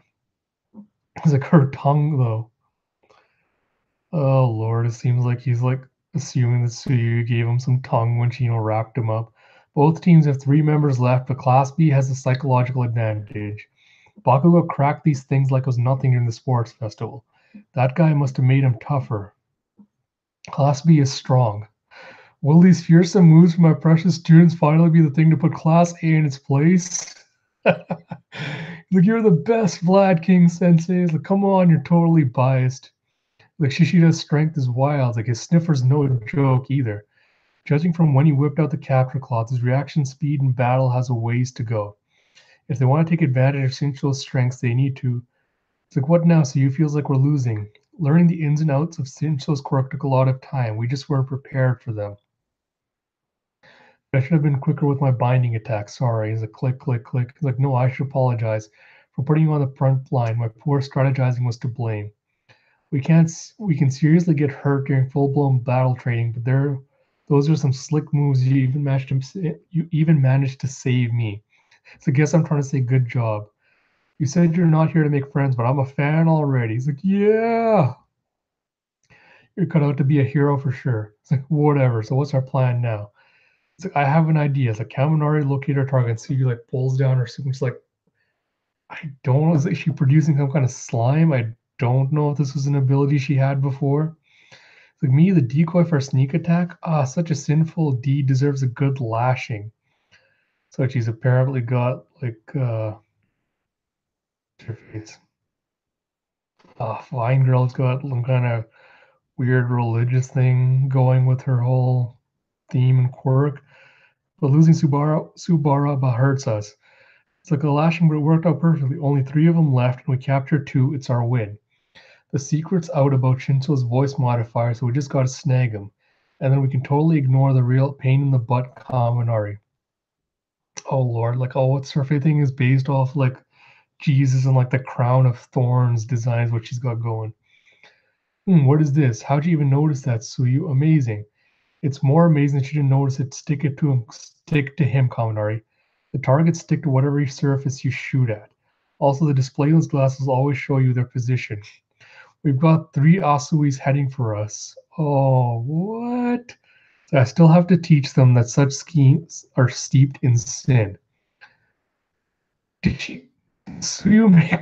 It's like her tongue, though. Oh, Lord, it seems like he's, like, assuming that Suyu gave him some tongue when she, wrapped him up. Both teams have 3 members left, but Class B has a psychological advantage. Bakugo cracked these things like it was nothing during the sports festival. That guy must have made him tougher. Class B is strong. Will these fearsome moves from my precious students finally be the thing to put Class A in its place? Like, you're the best, Vlad King Sensei. Like, come on, you're totally biased. Like, Shishida's strength is wild. Like, his sniffer's no joke either. Judging from when he whipped out the capture cloth, his reaction speed in battle has a ways to go. If they want to take advantage of Shincho's strengths, they need to. It's like, what now? So you feels like we're losing. Learning the ins and outs of Shincho's quirk took a lot of time. We just weren't prepared for them. I should have been quicker with my binding attack. Sorry. He's like, click, click, click. He's like, no, I should apologize for putting you on the front line. My poor strategizing was to blame. We can seriously get hurt during full-blown battle training, but those are some slick moves. You even managed to save me. So I guess I'm trying to say good job. You said you're not here to make friends, but I'm a fan already. He's like, yeah, you're cut out to be a hero for sure. It's like, whatever. So what's our plan now? It's like, I have an idea. It's like, Kaminari locate our target. So you, like, pulls down her suit. It's like, I don't know. Is she producing some kind of slime? I don't know if this was an ability she had before. It's like, me, the decoy for a sneak attack? Such a sinful deed deserves a good lashing. So she's apparently got, like, her face. Fine Girl's got some kind of weird religious thing going with her whole theme and quirk. But losing Subaraba hurts us. It's like a lashing, but it worked out perfectly. Only 3 of them left, and we captured 2. It's our win. The secret's out about Shinso's voice modifier, so we just gotta snag him. And then we can totally ignore the real pain in the butt Kaminari. Oh, Lord. Like, what's her thing is based off, like, Jesus and, like, the crown of thorns designs what she's got going. What is this? How'd you even notice that, Suyu? Amazing. It's more amazing that you didn't notice it. Stick to him, Kaminari. The targets stick to whatever surface you shoot at. Also, the display lens glasses always show you their position. We've got 3 Asuis heading for us. Oh, what? So I still have to teach them that such schemes are steeped in sin. Did she? Suyu make?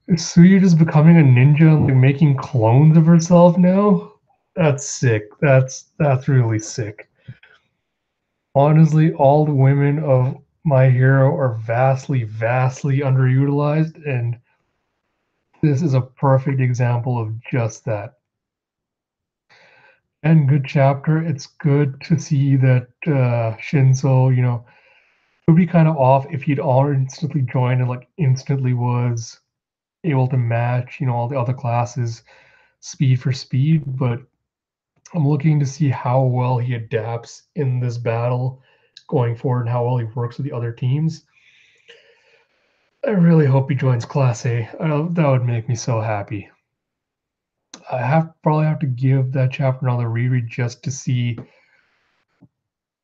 Is Suyu just becoming a ninja and, like, making clones of herself now? That's sick. That's really sick. Honestly, all the women of My Hero are vastly, vastly underutilized, and this is a perfect example of just that. And good chapter. It's good to see that Shinso, it would be kind of off if he'd all instantly joined and, like, instantly was able to match, all the other classes speed for speed, but I'm looking to see how well he adapts in this battle going forward and how well he works with the other teams. I really hope he joins Class A. That would make me so happy. I probably have to give that chapter another reread just to see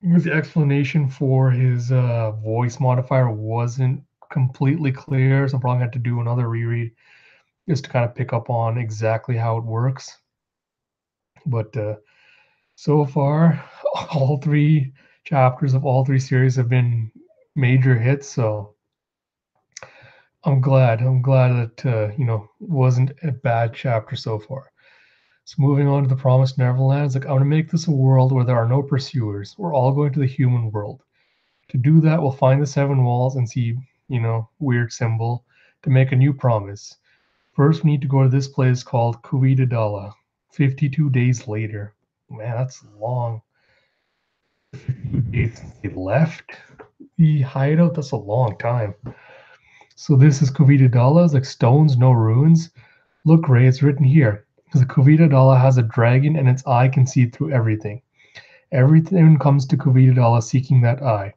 if the explanation for his voice modifier wasn't completely clear. So I'm probably going to have to do another reread just to kind of pick up on exactly how it works. But so far, all 3 chapters of all 3 series have been major hits. So I'm glad that wasn't a bad chapter so far. So moving on to the Promised Neverland, it's like, I'm going to make this a world where there are no pursuers. We're all going to the human world. To do that, we'll find the 7 walls and see, weird symbol to make a new promise. First, we need to go to this place called Kuwitadala. 52 days later. Man, that's long. 52 days since they left the hideout. That's a long time. So this is Kuwitadala. It's like stones, no ruins. Look, Ray, it's written here. The Kuwitadala has a dragon and its eye can see through everything. Everything comes to Kuwitadala seeking that eye.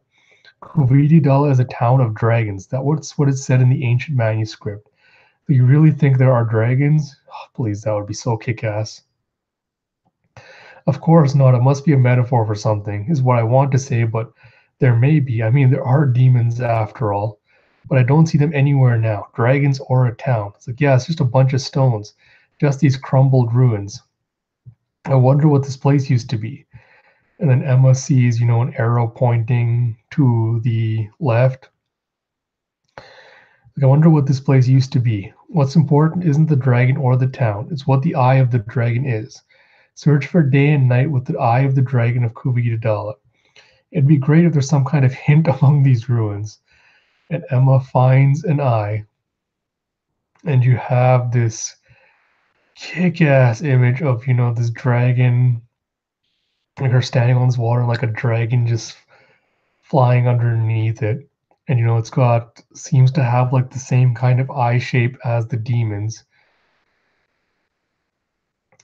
Kuwitadala is a town of dragons. That's what it said in the ancient manuscript. Do you really think there are dragons? Oh, please, that would be so kick-ass. Of course not. It must be a metaphor for something, is what I want to say, but there may be. I mean, there are demons after all, but I don't see them anywhere now. Dragons or a town. It's like, yeah, it's just a bunch of stones, just these crumbled ruins. I wonder what this place used to be. And then Emma sees, an arrow pointing to the left. Like, I wonder what this place used to be. What's important isn't the dragon or the town, it's what the eye of the dragon is. Search for day and night with the eye of the dragon of Kuwitadala. It'd be great if there's some kind of hint among these ruins. And Emma finds an eye, and you have this kick-ass image of, this dragon, like her standing on this water, like a dragon just flying underneath it. And it's got seems to have like the same kind of eye shape as the demons.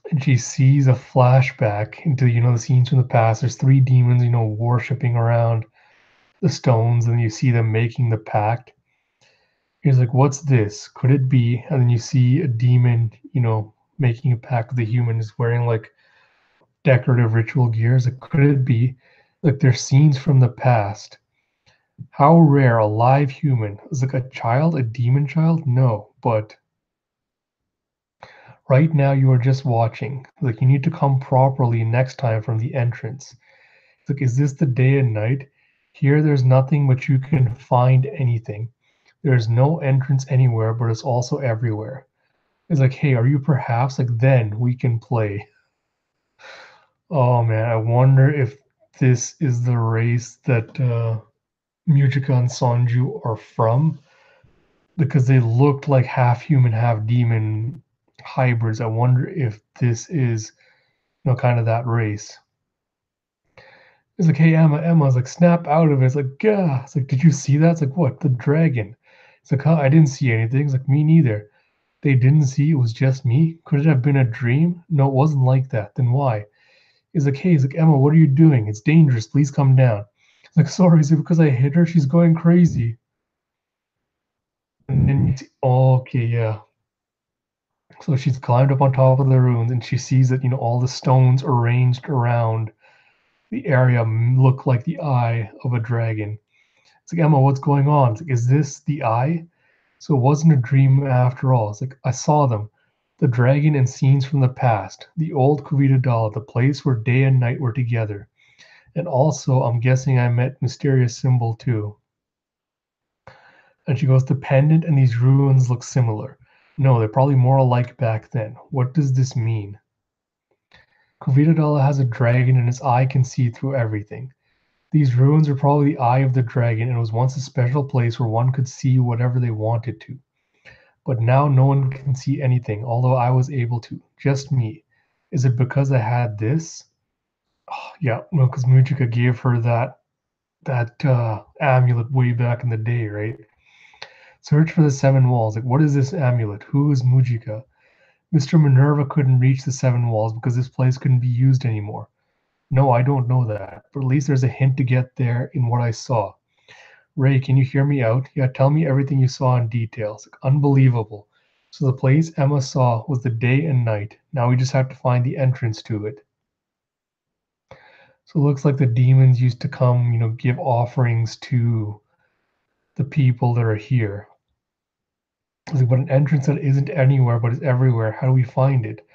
And she sees a flashback into the scenes from the past. There's three demons, worshipping around the stones, and you see them making the pact. He's like, "What's this? Could it be?" And then you see a demon, making a pact with the humans, wearing like decorative ritual gears. Like, could it be? Like, there's scenes from the past. How rare a live human. Is like a child, a demon child? No, but right now you are just watching. Like, you need to come properly next time from the entrance. Like, is this the day and night? Here there's nothing but you can find anything. There's no entrance anywhere, but it's also everywhere. It's like, hey, are you perhaps like then we can play? Oh man, I wonder if this is the race that Mujika and Sonju are from, because they looked like half human, half demon hybrids. I wonder if this is, kind of that race. It's like, hey, Emma. It's like, snap out of it. It's like, yeah. It's like, did you see that? It's like, what? The dragon. It's like, huh, I didn't see anything. It's like, me neither. They didn't see, it was just me? Could it have been a dream? No, it wasn't like that. Then why? He's like, hey, he's like, Emma, what are you doing? It's dangerous. Please come down. It's like, sorry, is it because I hit her? She's going crazy. And then you see, okay, yeah. So she's climbed up on top of the ruins and she sees that, all the stones arranged around the area look like the eye of a dragon. It's like, Emma, what's going on? It's like, is this the eye? So it wasn't a dream after all. It's like, I saw them. The dragon and scenes from the past. The old Kurita doll, the place where day and night were together. And also, I'm guessing I met Mysterious Symbol too. And she goes, the pendant and these ruins look similar. No, they're probably more alike back then. What does this mean? Kuvidadala has a dragon and its eye can see through everything. These ruins are probably the eye of the dragon and it was once a special place where one could see whatever they wanted to. But now no one can see anything, although I was able to. Just me. Is it because I had this? Oh, yeah, no, because Mujika gave her that amulet way back in the day, right? Search for the seven walls. Like, what is this amulet? Who is Mujika? Mr. Minerva couldn't reach the seven walls because this place couldn't be used anymore. No, I don't know that, but at least there's a hint to get there in what I saw. Ray, can you hear me out? Yeah, tell me everything you saw in details. Like, unbelievable. So the place Emma saw was the day and night. Now we just have to find the entrance to it. So it looks like the demons used to come, give offerings to the people that are here. It's like, but an entrance that isn't anywhere but is everywhere. How do we find it?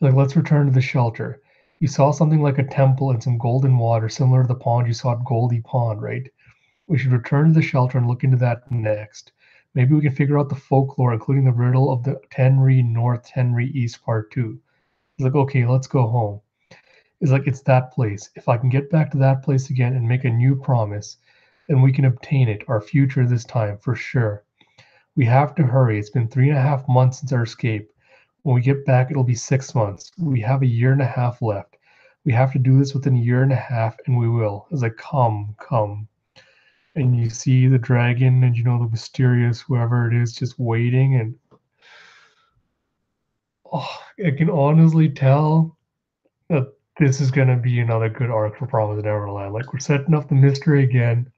Like, let's return to the shelter. You saw something like a temple and some golden water, similar to the pond you saw at Goldie Pond, right? We should return to the shelter and look into that next. Maybe we can figure out the folklore, including the riddle of the Tenri North, Tenri East Part 2. It's like, okay, let's go home. It's like, it's that place. If I can get back to that place again and make a new promise, then we can obtain it, our future this time, for sure. We have to hurry. It's been 3.5 months since our escape. When we get back, it'll be 6 months. We have a year and a half left. We have to do this within a year and a half, and we will." It's like, come, come. And you see the dragon and, the mysterious whoever it is just waiting. And I can honestly tell that this is going to be another good arc for Promised Neverland. Like, we're setting up the mystery again.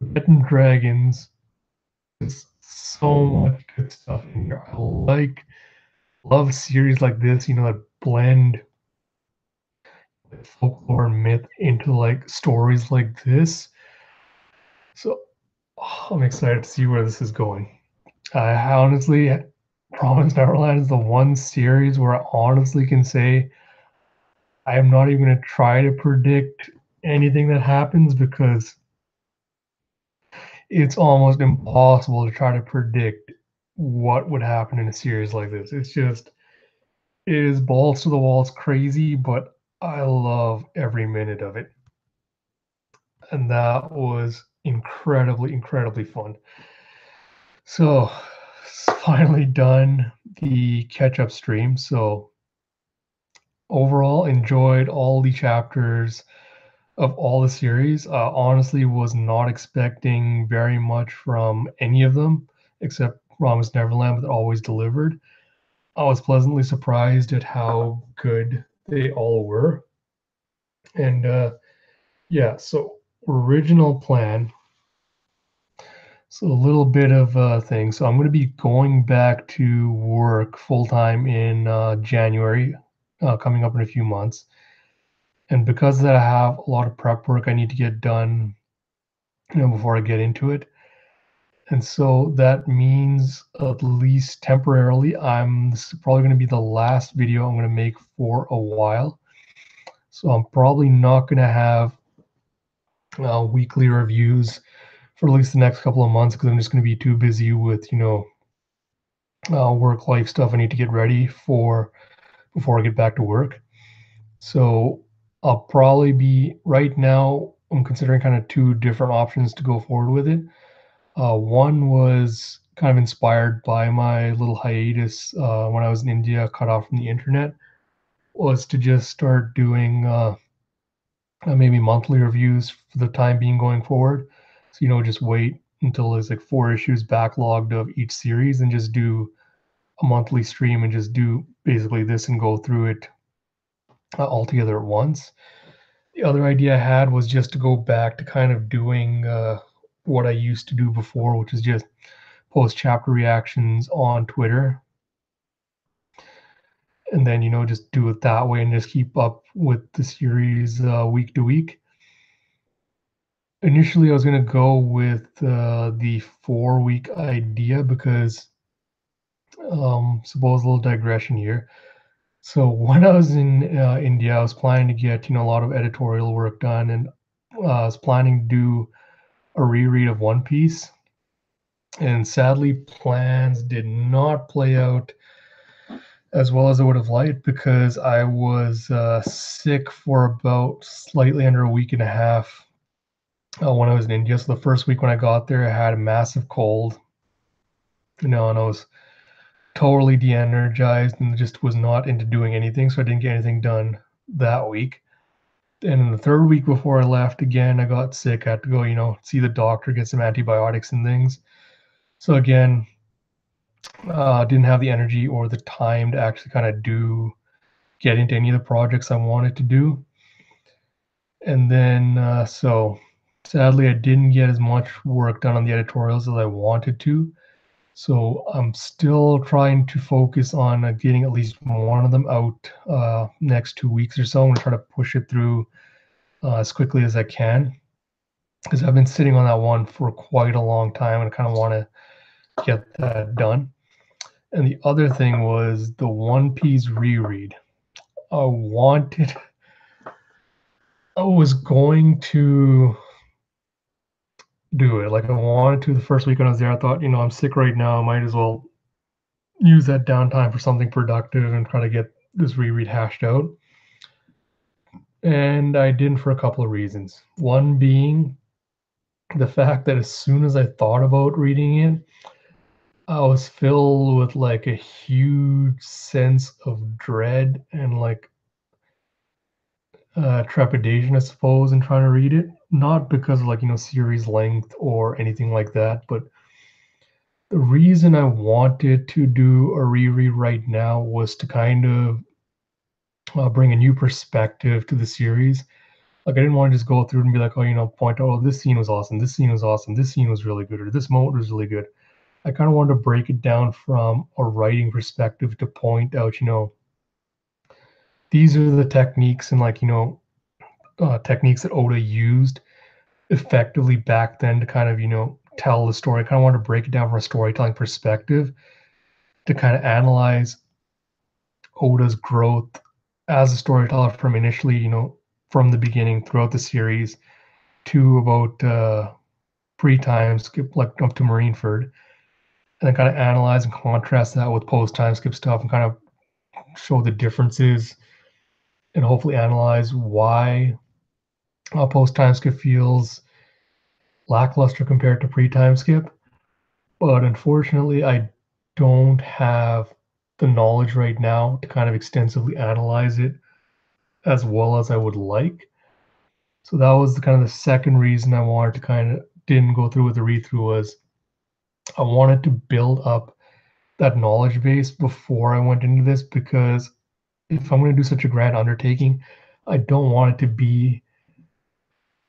We're getting dragons. There's so much good stuff in here. Love series like this, that blend folklore and myth into like stories like this. So I'm excited to see where this is going. I honestly, Promised Neverland is the one series where I honestly can say I am not even going to try to predict anything that happens, because it's almost impossible to try to predict what would happen in a series like this. It is balls to the walls crazy, but I love every minute of it. And that was incredibly, incredibly fun. So, finally done the catch up stream. So, overall, enjoyed all the chapters of all the series. Honestly, was not expecting very much from any of them, except Promised Neverland, but always delivered. I was pleasantly surprised at how good they all were. And yeah, so original plan. So a little bit of thing. So I'm going to be going back to work full time in January, coming up in a few months. And because of that, I have a lot of prep work I need to get done, before I get into it. And so that means, at least temporarily, this is probably going to be the last video I'm going to make for a while. So I'm probably not going to have weekly reviews for at least the next couple of months, because I'm just going to be too busy with, work life stuff I need to get ready for before I get back to work. So I'll probably be, right now, I'm considering kind of two different options to go forward with it. One was kind of inspired by my little hiatus when I was in India, cut off from the internet, was to just start doing maybe monthly reviews for the time being going forward. So, just wait until there's like 4 issues backlogged of each series and just do a monthly stream and just do basically this and go through it all together at once. The other idea I had was just to go back to kind of doing what I used to do before, which is just post chapter reactions on Twitter, and then just do it that way and just keep up with the series week to week. Initially, I was going to go with the 4 week idea because, suppose a little digression here. So when I was in India, I was planning to get a lot of editorial work done, and I was planning to do a reread of One Piece. And sadly, plans did not play out as well as I would have liked, because I was sick for about slightly under a week and a half when I was in India. So the first week when I got there, I had a massive cold, and I was totally de-energized and just was not into doing anything. So I didn't get anything done that week. And in the third week before I left, again, I got sick. I had to go, see the doctor, get some antibiotics and things. So again, didn't have the energy or the time to actually kind of get into any of the projects I wanted to do. And then, so sadly, I didn't get as much work done on the editorials as I wanted to. So I'm still trying to focus on getting at least one of them out next 2 weeks or so. I'm gonna try to push it through as quickly as I can, because I've been sitting on that one for quite a long time and I kind of want to get that done. And the other thing was the One Piece reread. I was going to do it. Like, I wanted to the first week when I was there. I thought, I'm sick right now. I might as well use that downtime for something productive and try to get this reread hashed out. And I didn't, for a couple of reasons. One being, the fact that as soon as I thought about reading it, I was filled with like a huge sense of dread and like trepidation, I suppose, in trying to read it. Not because of like, series length or anything like that, but the reason I wanted to do a reread right now was to kind of bring a new perspective to the series. Like, I didn't want to just go through and be like, oh, point out, oh, this scene was awesome, this scene was awesome, this scene was really good, or this moment was really good. I kind of wanted to break it down from a writing perspective to point out, these are the techniques and like, techniques that Oda used effectively back then to kind of, tell the story. I kind of wanted to break it down from a storytelling perspective to kind of analyze Oda's growth as a storyteller from initially, from the beginning throughout the series to about pre-time skip, like up to Marineford, and then kind of analyze and contrast that with post-time skip stuff and kind of show the differences and hopefully analyze why post-time skip feels lackluster compared to pre-time skip. But unfortunately, I don't have the knowledge right now to kind of extensively analyze it as well as I would like. So that was the kind of the second reason I wanted to kind of didn't go through with the read through was I wanted to build up that knowledge base before I went into this because if I'm going to do such a grand undertaking, I don't want it to be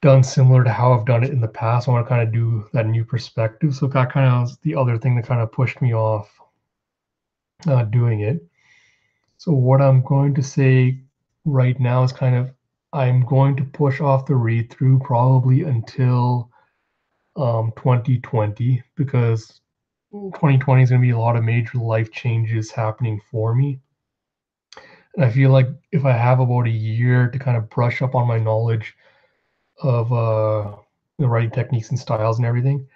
done similar to how I've done it in the past. I want to kind of do that new perspective. So that kind of was the other thing that kind of pushed me off doing it. So what I'm going to say right now is kind of I'm going to push off the read through probably until 2020 because 2020 is going to be a lot of major life changes happening for me. And I feel like if I have about a year to kind of brush up on my knowledge of the writing techniques and styles and everything,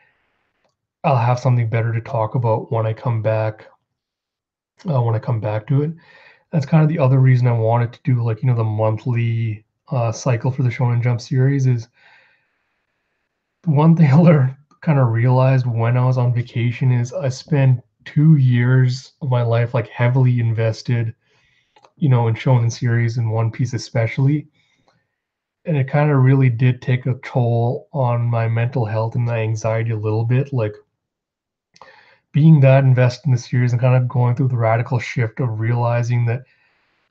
I'll have something better to talk about when I come back. When I come back to it, that's kind of the other reason I wanted to do like the monthly cycle for the Shonen Jump series. Is one thing I learned, kind of realized when I was on vacation is I spent 2 years of my life like heavily invested, in Shonen series and One Piece especially, and it kind of really did take a toll on my mental health and my anxiety a little bit. Like being that invested in the series and kind of going through the radical shift of realizing that,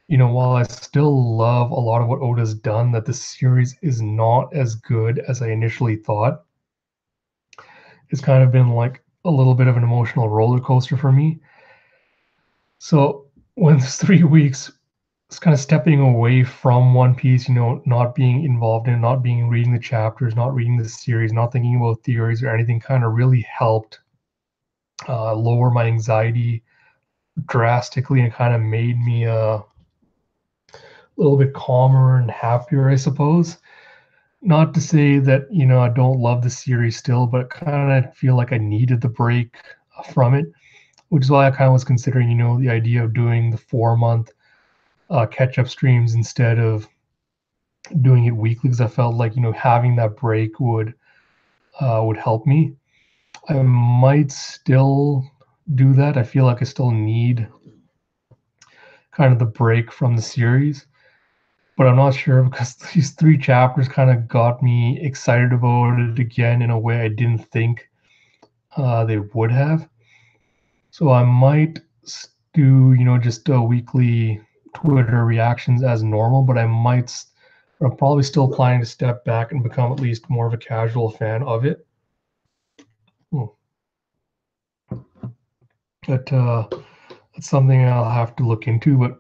while I still love a lot of what Oda's done, that the series is not as good as I initially thought. It's kind of been like a little bit of an emotional roller coaster for me. So when this 3 weeks, it's kind of stepping away from One Piece, not being involved in, not being reading the chapters, not reading the series, not thinking about theories or anything, kind of really helped lower my anxiety drastically and kind of made me a little bit calmer and happier, I suppose. Not to say that, I don't love the series still, but kind of feel like I needed the break from it, which is why I kind of was considering, the idea of doing the 4 month catch up streams instead of doing it weekly because I felt like, having that break would help me. I might still do that. I feel like I still need kind of the break from the series, but I'm not sure because these 3 chapters kind of got me excited about it again in a way I didn't think they would have. So I might do, just a weekly Twitter reactions as normal, but I'm probably still planning to step back and become at least more of a casual fan of it. Hmm. But that's something I'll have to look into. But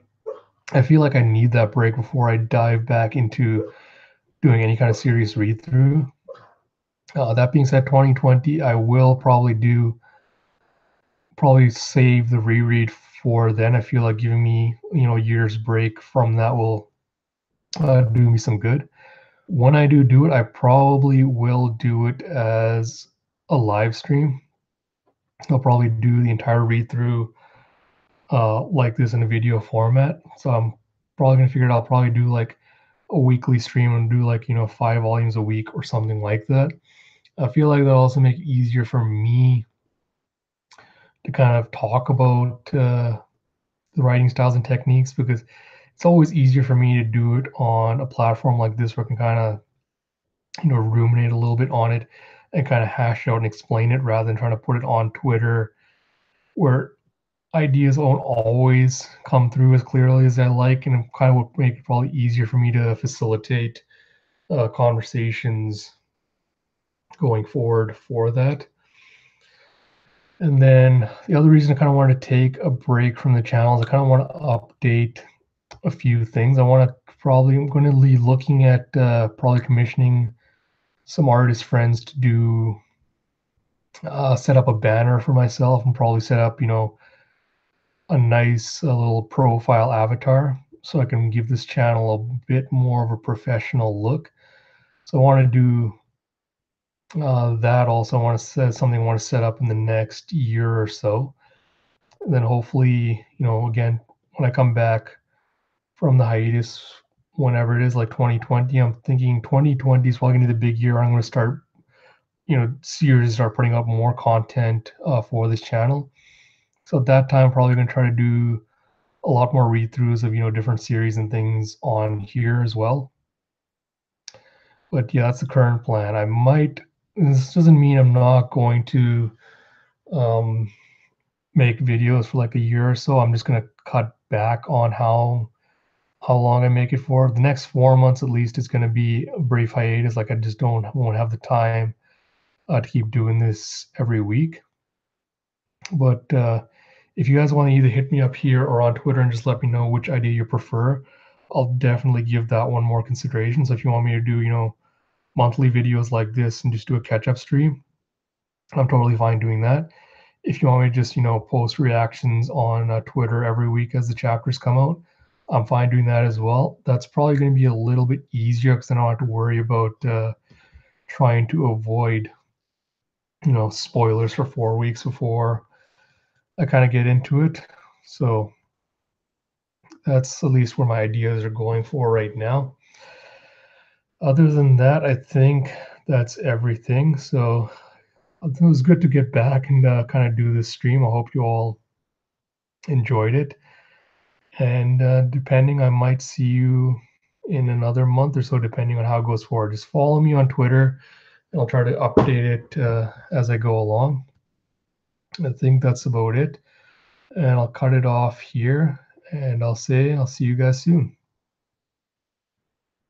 I feel like I need that break before I dive back into doing any kind of serious read through. That being said, 2020, I will probably save the reread for then. I feel like giving me, a year's break from that will do me some good. When I do it, I probably will do it as a live stream. I'll probably do the entire read through like this in a video format. So I'm probably gonna figure it out. I'll probably do like a weekly stream and do like 5 volumes a week or something like that. I feel like that'll also make it easier for me to kind of talk about the writing styles and techniques because it's always easier for me to do it on a platform like this where I can kind of ruminate a little bit on it and kind of hash it out and explain it rather than trying to put it on Twitter where ideas won't always come through as clearly as I like, and it kind of would make it probably easier for me to facilitate conversations going forward for that. And then the other reason I kind of wanted to take a break from the channel is I kind of want to update a few things. I'm going to be looking at probably commissioning some artist friends to do set up a banner for myself and probably set up, a nice little profile avatar so I can give this channel a bit more of a professional look. So I want to do that also. I want to set something I want to set up in the next year or so. And then hopefully, again, when I come back from the hiatus, whenever it is, like 2020, I'm thinking 2020 is probably going to be the big year. I'm going to start, seriously start putting up more content for this channel. So at that time, I'm probably going to try to do a lot more read-throughs of different series and things on here as well. But yeah, that's the current plan. This doesn't mean I'm not going to um, make videos for like a year or so. I'm just going to cut back on how long I make it for. The next 4 months at least is going to be a brief hiatus. Like I just won't have the time to keep doing this every week. But if you guys want to either hit me up here or on Twitter and just let me know which idea you prefer, I'll definitely give that one more consideration. So if you want me to do, monthly videos like this and just do a catch-up stream, I'm totally fine doing that. If you want me to just, post reactions on Twitter every week as the chapters come out, I'm fine doing that as well. That's probably going to be a little bit easier because I don't have to worry about trying to avoid, spoilers for 4 weeks before I kind of get into it. So that's at least where my ideas are going for right now. Other than that, I think that's everything. So it was good to get back and kind of do this stream. I hope you all enjoyed it. And depending, I might see you in another month or so, depending on how it goes forward. Just follow me on Twitter, and I'll try to update it as I go along. I think that's about it. And I'll cut it off here, and I'll see you guys soon.